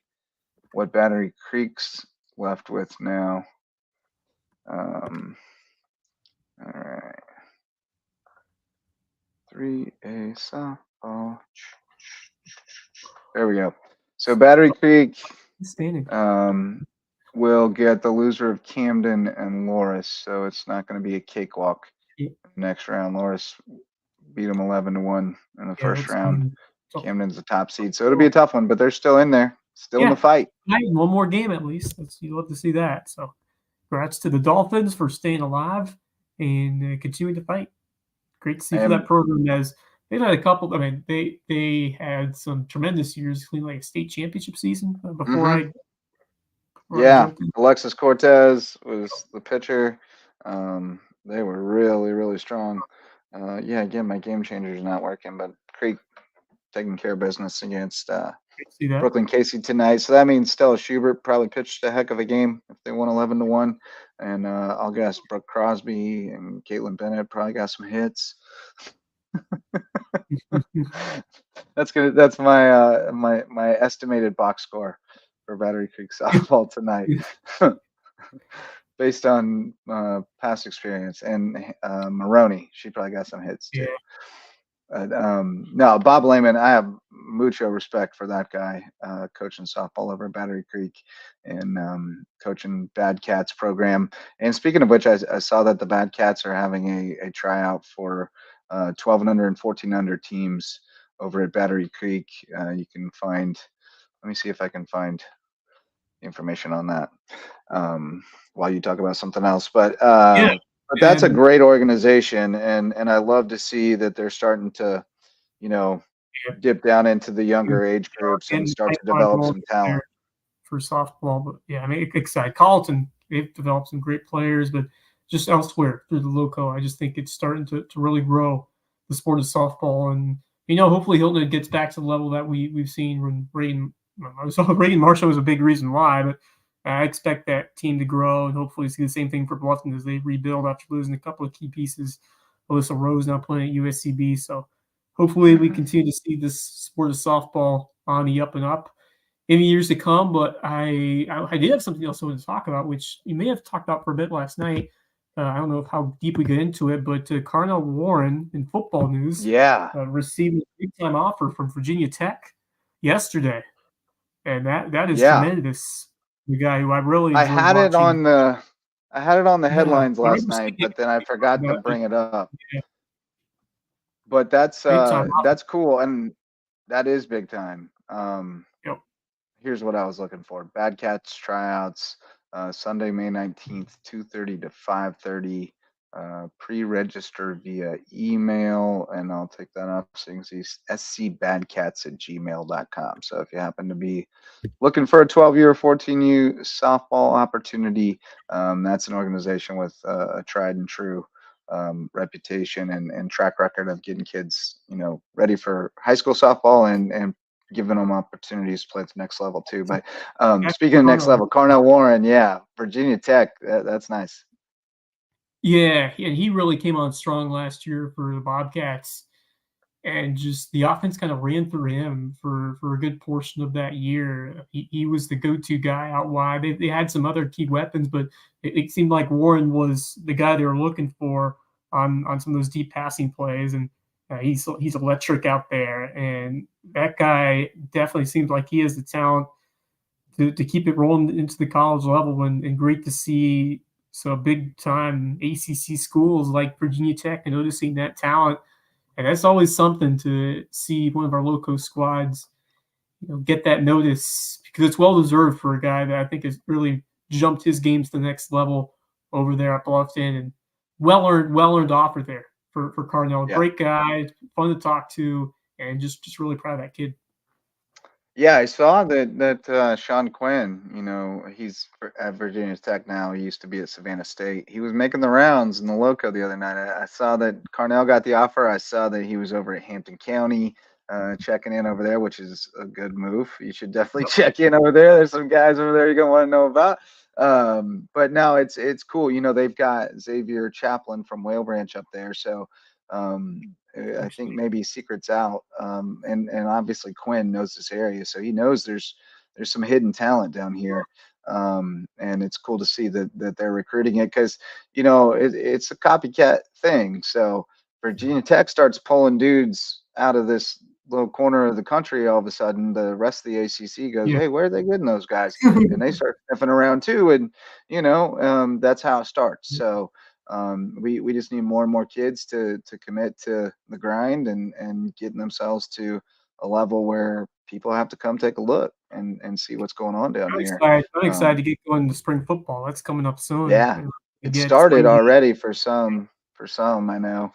what Battery Creek's left with now. All right. 3A softball. Oh, there we go. So Battery Creek will get the loser of Camden and Loris. So it's not going to be a cakewalk. Next round, Loris beat them 11-1 in the first round. Camden's the top seed, so it'll be a tough one, but they're still in there, still in the fight. One more game at least. You'd love to see that. So, congrats to the Dolphins for staying alive and continuing to fight. Great to see for that program, as they've had a couple. I mean, they had some tremendous years, including like a state championship season before Alexis Cortez was the pitcher. They were really, really strong. Again, my game changer is not working, but Creek taking care of business against Brooklyn Casey tonight. So that means Stella Schubert probably pitched a heck of a game if they won 11-1. And I'll guess Brooke Crosby and Caitlin Bennett probably got some hits. That's good. That's my my estimated box score for Battery Creek softball tonight, based on past experience. And Maroney, she probably got some hits too. No, Bob Lehman, I have mucho respect for that guy, coaching softball over at Battery Creek and coaching Bad Cats program. And speaking of which, I saw that the Bad Cats are having a tryout for 12 and under and 14 under teams over at Battery Creek. You can find, let me see if I can find information on that while you talk about something else. But but that's a great organization, and I love to see that they're starting to, dip down into the younger age groups and start to develop some talent for softball. But I mean, excited. Carleton, they've developed some great players, but just elsewhere through the Lowco, I just think it's starting to really grow the sport of softball. And hopefully Hilton gets back to the level that we've seen when Reagan Marshall was a big reason why, but I expect that team to grow and hopefully see the same thing for Bluffton as they rebuild after losing a couple of key pieces. Alyssa Rose now playing at USCB. So hopefully we continue to see this sport of softball on the up and up in the years to come. But I did have something else I wanted to talk about, which you may have talked about for a bit last night. I don't know how deep we get into it, but Carnell Warren in football news received a big-time offer from Virginia Tech yesterday. And that is tremendous. The guy who I really I had it on the headlines last night, but then I forgot to bring it up. Yeah. But that's cool, and that is big time. Here's what I was looking for: Bad Cats tryouts, Sunday, May 19th, 2:30 to 5:30. Pre-register via email, and I'll take that up. So you can see scbadcats@gmail.com. So if you happen to be looking for a 12U or 14U softball opportunity, that's an organization with a tried and true reputation and track record of getting kids, ready for high school softball and giving them opportunities to play at the next level too. But speaking of next level, Carnell Warren, Virginia Tech, that's nice. Yeah, and he really came on strong last year for the Bobcats, and just the offense kind of ran through him for a good portion of that year. He was the go-to guy out wide. They had some other key weapons, but it seemed like Warren was the guy they were looking for on some of those deep passing plays, and he's electric out there. And that guy definitely seems like he has the talent to keep it rolling into the college level, and great to see. So big-time ACC schools like Virginia Tech and noticing that talent, and that's always something to see one of our Lowco squads, get that notice, because it's well-deserved for a guy that I think has really jumped his game to the next level over there at Bluffton, and well-earned offer there for Carnell. Yeah. Great guy, fun to talk to, and just really proud of that kid. Yeah, I saw that Sean Quinn, he's at Virginia Tech now. He used to be at Savannah State. He was making the rounds in the Lowco the other night. I saw that Carnell got the offer. I saw that he was over at Hampton County, checking in over there, which is a good move. You should definitely check in over there. There's some guys over there you're gonna want to know about. But no, it's cool. They've got Xavier Chaplin from Whale Branch up there, so I think maybe secret's out. And obviously Quinn knows this area, so he knows there's some hidden talent down here. And it's cool to see that they're recruiting it, because it's a copycat thing. So Virginia Tech starts pulling dudes out of this little corner of the country, all of a sudden the rest of the ACC goes, Yeah. hey, where are they getting those guys? And they start sniffing around too. And, that's how it starts. So we just need more and more kids to commit to the grind and getting themselves to a level where people have to come take a look and see what's going on down here. I'm excited to get going to spring football. That's coming up soon. Yeah, it started already for some. I know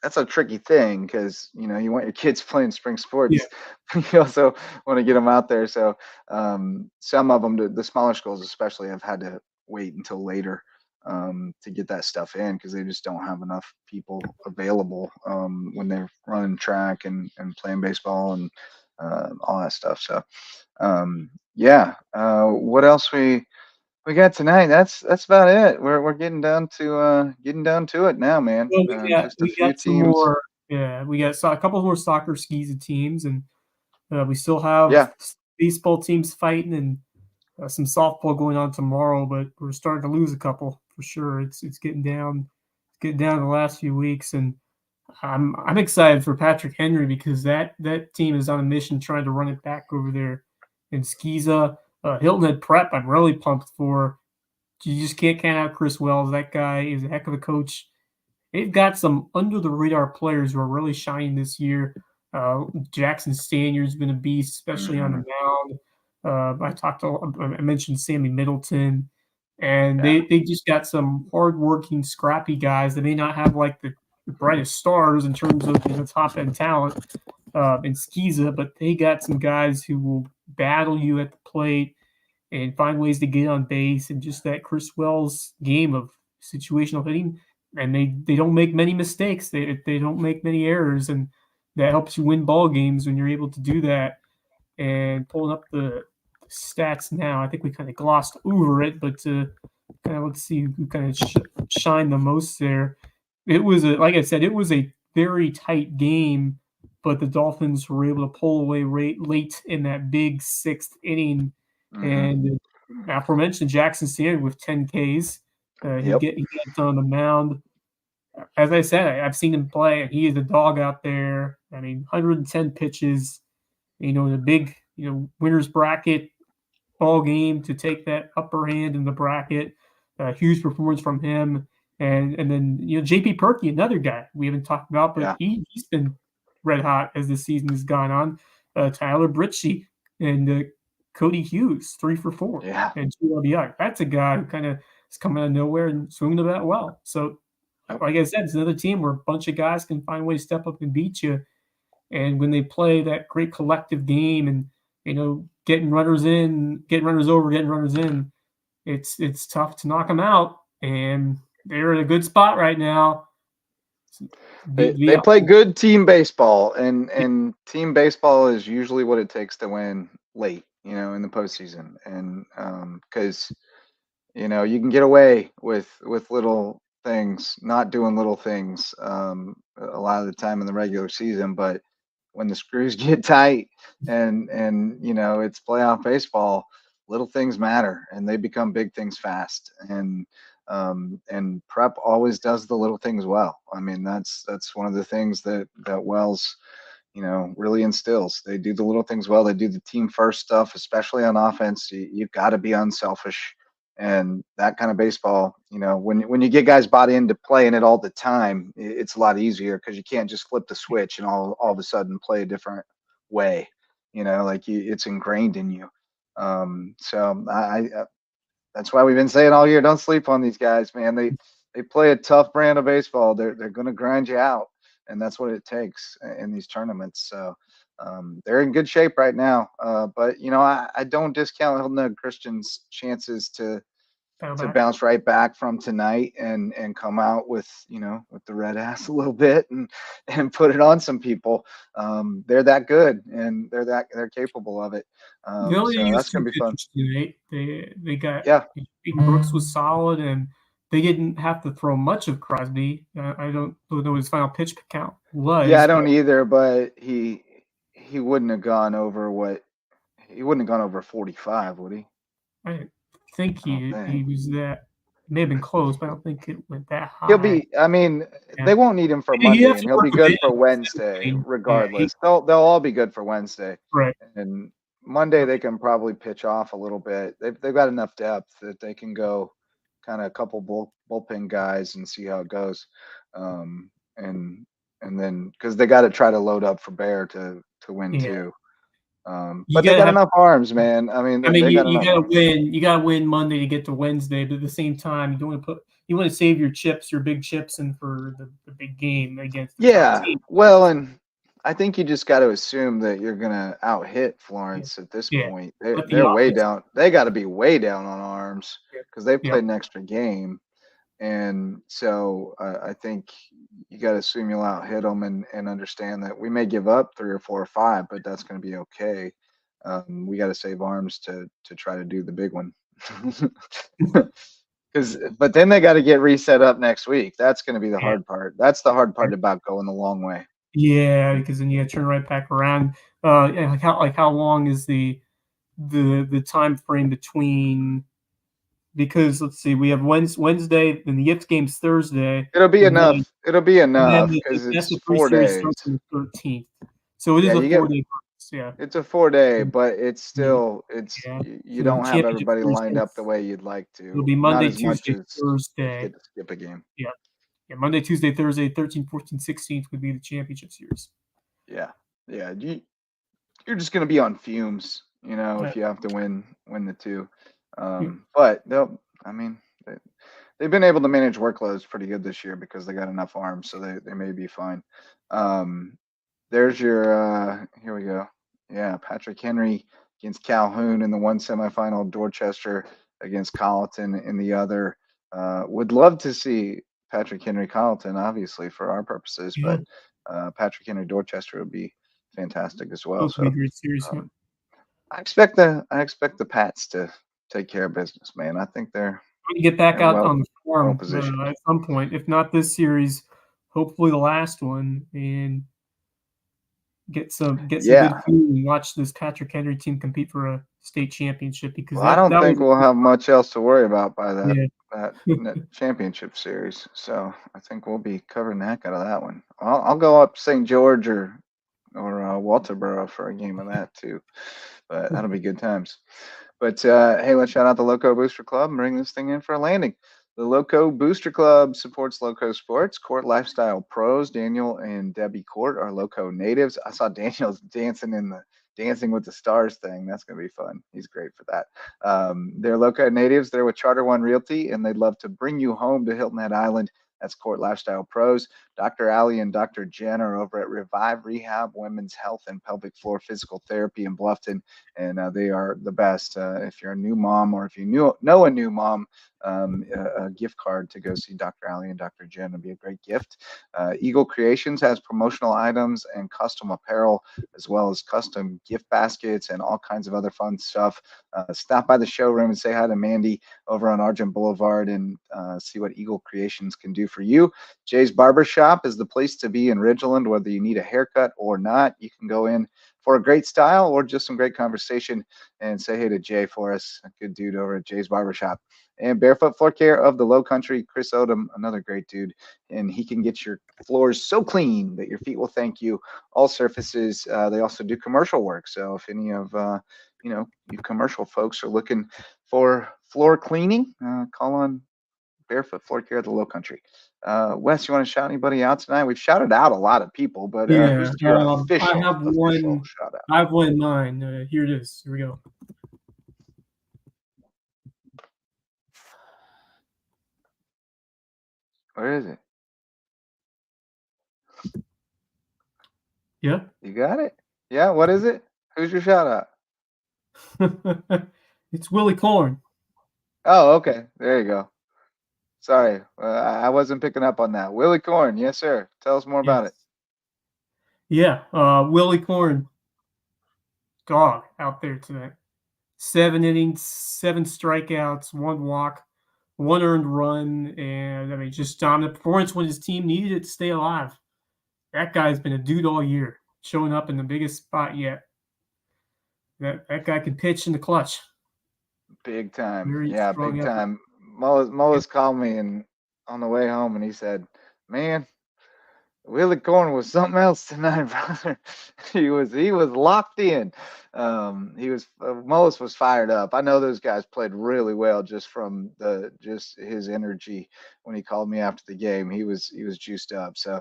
that's a tricky thing because you want your kids playing spring sports. Yeah. You also want to get them out there. So some of them, the smaller schools especially, have had to wait until later to get that stuff in because they just don't have enough people available when they're running track and playing baseball and all that stuff. So what else we got tonight? That's about it. We're getting down to it now, man. Well, Just a we few got some teams. more. Yeah, we got a couple more soccer skis and teams, and we still have baseball teams fighting and some softball going on tomorrow. But we're starting to lose a couple for sure. It's getting down the last few weeks, and I'm excited for Patrick Henry because that team is on a mission trying to run it back over there in Skeeza. Hilton Head Prep, I'm really pumped for. You just can't count out Chris Wells. That guy is a heck of a coach. They've got some under the radar players who are really shining this year. Jackson Stanyard's been a beast, especially on the mound. I mentioned Sammy Middleton, and they just got some hardworking, scrappy guys that may not have like the brightest stars in terms of top end talent in Skeeza, but they got some guys who will battle you at the plate and find ways to get on base, and just that Chris Wells game of situational hitting. And they don't make many mistakes. They don't make many errors, and that helps you win ball games when you're able to do that. And pulling up the stats now, I think we kind of glossed over it, but let's see who kind of shined the most there. It was like I said, it was a very tight game, but the Dolphins were able to pull away late in that big sixth inning. And aforementioned Jackson Stanyard with 10 Ks. He gets on the mound. As I said, I've seen him play, and he is a dog out there. I mean, 110 pitches, the big, winner's bracket ball game to take that upper hand in the bracket. Huge performance from him. And then, JP Perky, another guy we haven't talked about, but he's been red hot as the season has gone on. Tyler Britchie and Cody Hughes, 3 for 4 and 2 RBI. That's a guy who kind of is coming out of nowhere and swinging the bat well. So, like I said, it's another team where a bunch of guys can find a way to step up and beat you. And when they play that great collective game and, getting runners in, getting runners over, getting runners in, it's tough to knock them out. And they're in a good spot right now. They play good team baseball, and team baseball is usually what it takes to win late, in the postseason. And because you can get away with little things, not doing little things a lot of the time in the regular season, but when the screws get tight and it's playoff baseball, little things matter and they become big things fast. And Prep always does the little things well. I mean, that's one of the things that Wells really instills. They do the little things well. They do the team first stuff, especially on offense. You've got to be unselfish. And that kind of baseball, when you get guys bought into playing it all the time, it's a lot easier because you can't just flip the switch and all of a sudden play a different way. It's ingrained in you. So that's why we've been saying all year, don't sleep on these guys, man. They play a tough brand of baseball. They're going to grind you out, and that's what it takes in these tournaments. So they're in good shape right now. But I don't discount Hilton Head Christian's chances to bounce right back from tonight and come out with the red ass a little bit and put it on some people. They're that good and they're capable of it. So that's gonna be fun. They got Aiden Brooks was solid and they didn't have to throw much of Crosby. I don't know what his final pitch count was. Yeah, I don't either, but he wouldn't have gone over 45, would he? I think he was that may have been close, but I don't think it went that high. He'll be. I mean, they won't need him for Monday, and he'll be good for Wednesday, regardless. They'll all be good for Wednesday, right? And Monday they can probably pitch off a little bit. They've got enough depth that they can go kind of a couple bullpen guys and see how it goes, and then because they got to try to load up for Bear to win too. But they got enough arms, man. I mean, you got to win. You got to win Monday to get to Wednesday, but at the same time, you want to save your big chips, and for the big game against. Well, and I think you just got to assume that you're gonna out-hit Florence at this point. They're way down. They got to be way down on arms because they played an extra game, and so I think you got to assume you'll out-hit them and understand that we may give up 3 or 4 or 5, but that's going to be okay. We got to save arms to try to do the big one. But then they got to get reset up next week. That's going to be the hard part. That's the hard part about going the long way. Yeah, because then you got to turn right back around. How long is the time frame between? Because let's see, we have Wednesday, and the Yips game's Thursday. It'll be enough. It'll be enough because it's 4 days. On the 13th, so it is a 4-day. Yeah, it's a 4-day, but it's still you don't have everybody lined up the way you'd like to. It'll be Monday, Tuesday, Thursday. Get to skip a game. Yeah, Monday, Tuesday, Thursday, 13th, 14th, 16th would be the championship series. Yeah. You're just gonna be on fumes, if you have to win the 2. But they've been able to manage workloads pretty good this year because they got enough arms, so they may be fine. There's your here we go. Yeah, Patrick Henry against Calhoun in the one semifinal, Dorchester against Colleton in the other. Would love to see Patrick Henry Colleton, obviously, for our purposes, but Patrick Henry Dorchester would be fantastic as well. So great series, I expect the Pats to take care of business, man. I think they're going to get back out on the form at some point. If not this series, hopefully the last one, and get some good food and watch this Patrick Henry team compete for a state championship. Because I don't think we'll have much else to worry about by that championship series. So I think we'll be covering the heck out of that one. I'll go up St. George or Walterboro for a game of that too, but that'll be good times. But hey, let's shout out the Lowco Booster Club and bring this thing in for a landing. The Lowco Booster Club supports LowcoSports. Court Lifestyle Pros, Daniel and Debbie Court, are Lowco natives. I saw Daniel dancing in the Dancing with the Stars thing. That's going to be fun. He's great for that. They're Lowco natives. They're with Charter One Realty, and they'd love to bring you home to Hilton Head Island. That's Court Lifestyle Pros. Dr. Allie and Dr. Jen are over at Revive Rehab, Women's Health and Pelvic Floor Physical Therapy in Bluffton, and they are the best. If you're a new mom or if you know a new mom, a gift card to go see Dr. Allie and Dr. Jen would be a great gift. Eagle Creations has promotional items and custom apparel, as well as custom gift baskets and all kinds of other fun stuff. Stop by the showroom and say hi to Mandy over on Argent Boulevard and see what Eagle Creations can do for you. Jay's Barbershop is the place to be in Ridgeland, whether you need a haircut or not. You can go in for a great style or just some great conversation and say hey to Jay for us, a good dude over at Jay's Barbershop. And Barefoot Floor Care of the Lowcountry, Chris Odom, another great dude, and he can get your floors so clean that your feet will thank you. All surfaces. They also do commercial work, so if any of you commercial folks are looking for floor cleaning, call on Barefoot Floor Care of the Lowcountry. Wes, you want to shout anybody out tonight? We've shouted out a lot of people, but who's your official shout out? I have one in mind. Here it is. Here we go. Where is it? Yeah. You got it? Yeah, what is it? Who's your shout out? It's Willie Corn. Oh, okay. There you go. Sorry, I wasn't picking up on that. Willie Corn, yes, sir. Tell us more about it. Yeah, Willie Corn, dog out there tonight. 7 innings, 7 strikeouts, 1 walk, 1 earned run, and just dominant performance when his team needed it to stay alive. That guy's been a dude all year, showing up in the biggest spot yet. That guy can pitch in the clutch. Big time. Big time. Mullis called me and on the way home, and he said, "Man, Willie Corn was something else tonight, brother. He was locked in. Mullis was fired up. I know those guys played really well just from just his energy when he called me after the game. He was juiced up. So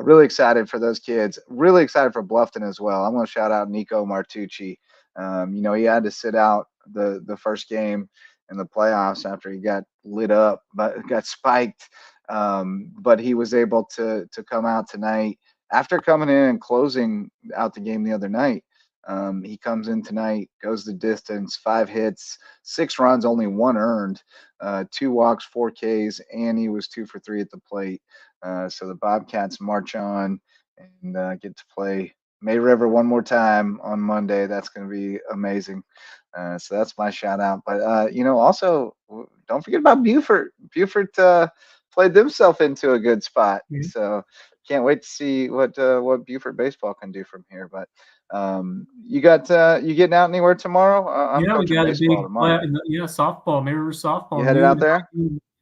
really excited for those kids. Really excited for Bluffton as well. I'm going to shout out Nico Martucci. He had to sit out the first game in the playoffs after he got lit up, but got spiked. But he was able to come out tonight after coming in and closing out the game the other night. He comes in tonight, goes the distance, 5 hits, 6 runs, only 1 earned, 2 walks, 4 Ks, and he was 2 for 3 at the plate. So the Bobcats march on and get to play May River one more time on Monday. That's going to be amazing. So that's my shout out. But also don't forget about Beaufort. Beaufort played themselves into a good spot. Mm-hmm. So can't wait to see what Beaufort baseball can do from here. But you getting out anywhere tomorrow? I'm we got a big tomorrow. Softball. May River softball. You headed out there?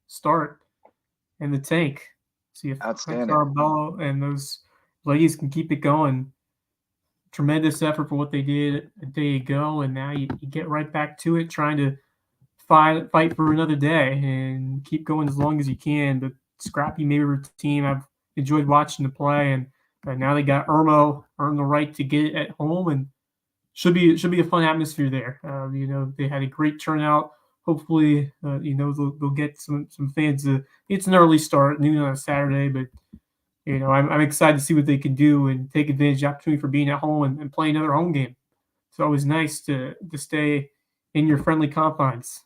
Start in the tank. See if Carabello and those ladies can keep it going. Tremendous effort for what they did a day ago, and now you get right back to it, trying to fight for another day and keep going as long as you can. The scrappy May River team, I've enjoyed watching the play, and now they got Irmo earned the right to get it at home, and should be a fun atmosphere there. They had a great turnout. Hopefully, they'll get some fans. It's an early start, noon on a Saturday, but I'm excited to see what they can do and take advantage of the opportunity for being at home and play another home game. It's always nice to stay in your friendly confines.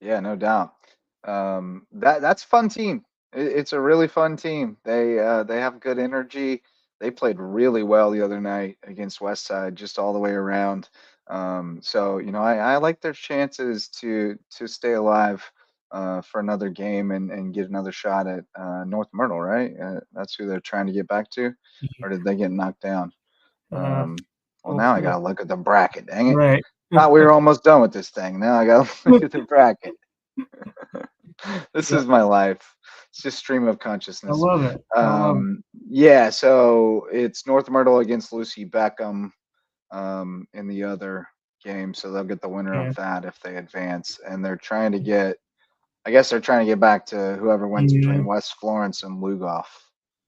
Yeah, no doubt. That's a fun team. It's a really fun team. They have good energy. They played really well the other night against Westside, just all the way around. So I like their chances to stay alive for another game and get another shot at North Myrtle, right? That's who they're trying to get back to, or did they get knocked down? Now I gotta look at the bracket. Dang it! Right. Thought we were almost done with this thing. Now I gotta look at the bracket. This is my life. It's just stream of consciousness. I love it. Yeah. So it's North Myrtle against Lucy Beckham in the other game, so they'll get the winner of that if they advance, and they're trying to get. I guess they're trying to get back to whoever wins between West Florence and Lugoff.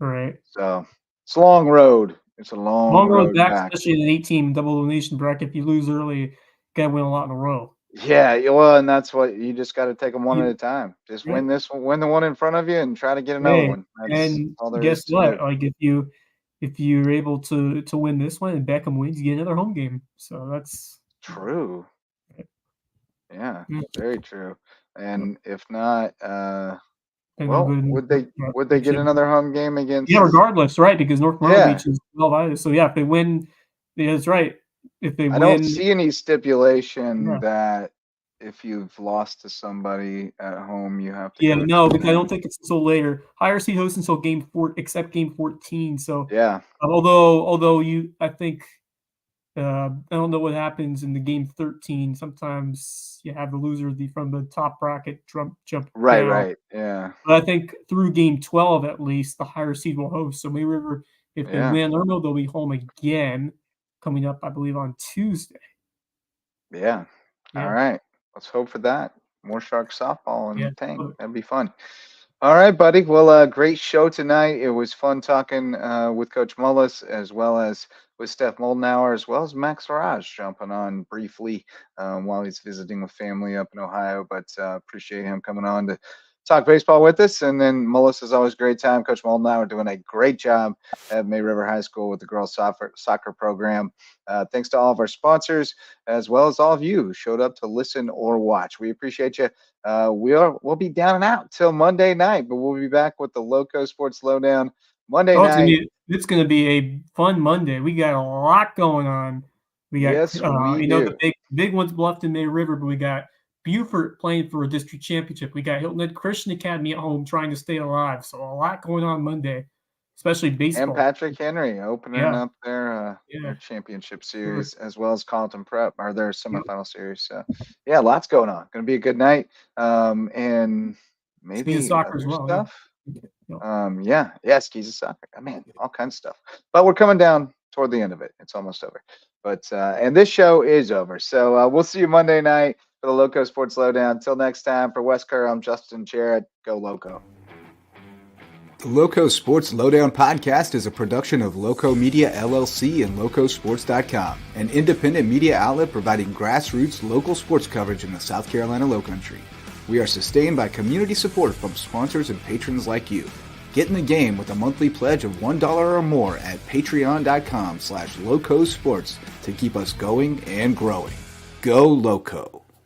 Right. So it's a long road. It's a long road back, especially in an 8-team double elimination bracket. If you lose early, you gotta win a lot in a row. Yeah, well, and that's what you just got to take them one at a time. Just win this one, win the one in front of you, and try to get another one. And guess what? Like if you're able to win this one and Beckham wins, you get another home game. So that's true. Yeah, very true. And if not, would they get another home game against? Yeah, regardless, right? Because North Myrtle Beach is 12. So if they win, that's right. If they I don't see any stipulation that if you've lost to somebody at home, you have to. Yeah, no, because I don't think it's until later. Higher seed hosts until game 4, except game 14. So yeah. Although I think I don't know what happens in the game 13. Sometimes you have the loser from the top bracket jump. Right, yeah. But I think through game 12 at least, the higher seed will host. So May River, if they win, they'll be home again. Coming up, I believe, on Tuesday. Yeah. All right. Let's hope for that. More Shark softball in the tank. That'd be fun. All right, buddy. Well, great show tonight. It was fun talking with Coach Mullis, as well as with Steph Moldenauer, as well as Max Raj jumping on briefly while he's visiting with family up in Ohio. But appreciate him coming on to talk baseball with us. And then Mullis is always a great time. Coach Moldenauer doing a great job at May River High School with the girls soccer program. Thanks to all of our sponsors, as well as all of you who showed up to listen or watch. We appreciate you. We'll be down and out till Monday night, but we'll be back with the LowcoSports Lowdown Monday night. It's going to be a fun Monday. We got a lot going on. We got, the big ones Bluffton, May River, but we got Beaufort playing for a district championship. We got Hilton Head Christian Academy at home trying to stay alive. So a lot going on Monday. especially baseball. And Patrick Henry opening Yeah. up their championship series as well as Carleton Prep or their semifinal series. So yeah, lots going on. Going to be a good night. And maybe Speaking of soccer other as well. stuff. Yeah. Skis and soccer. Man, all kinds of stuff. But we're coming down toward the end of it. It's almost over. But and this show is over. So we'll see you Monday night for the Loco Sports Lowdown. Until next time, for Wes Kerr, I'm Justin Jarrett. Go Loco. The Loco Sports Lowdown podcast is a production of Lowco Media LLC and LowcoSports.com, an independent media outlet providing grassroots local sports coverage in the South Carolina Lowcountry. We are sustained by community support from sponsors and patrons like you. Get in the game with a monthly pledge of $1 or more at patreon.com/LowcoSports to keep us going and growing. Go Loco!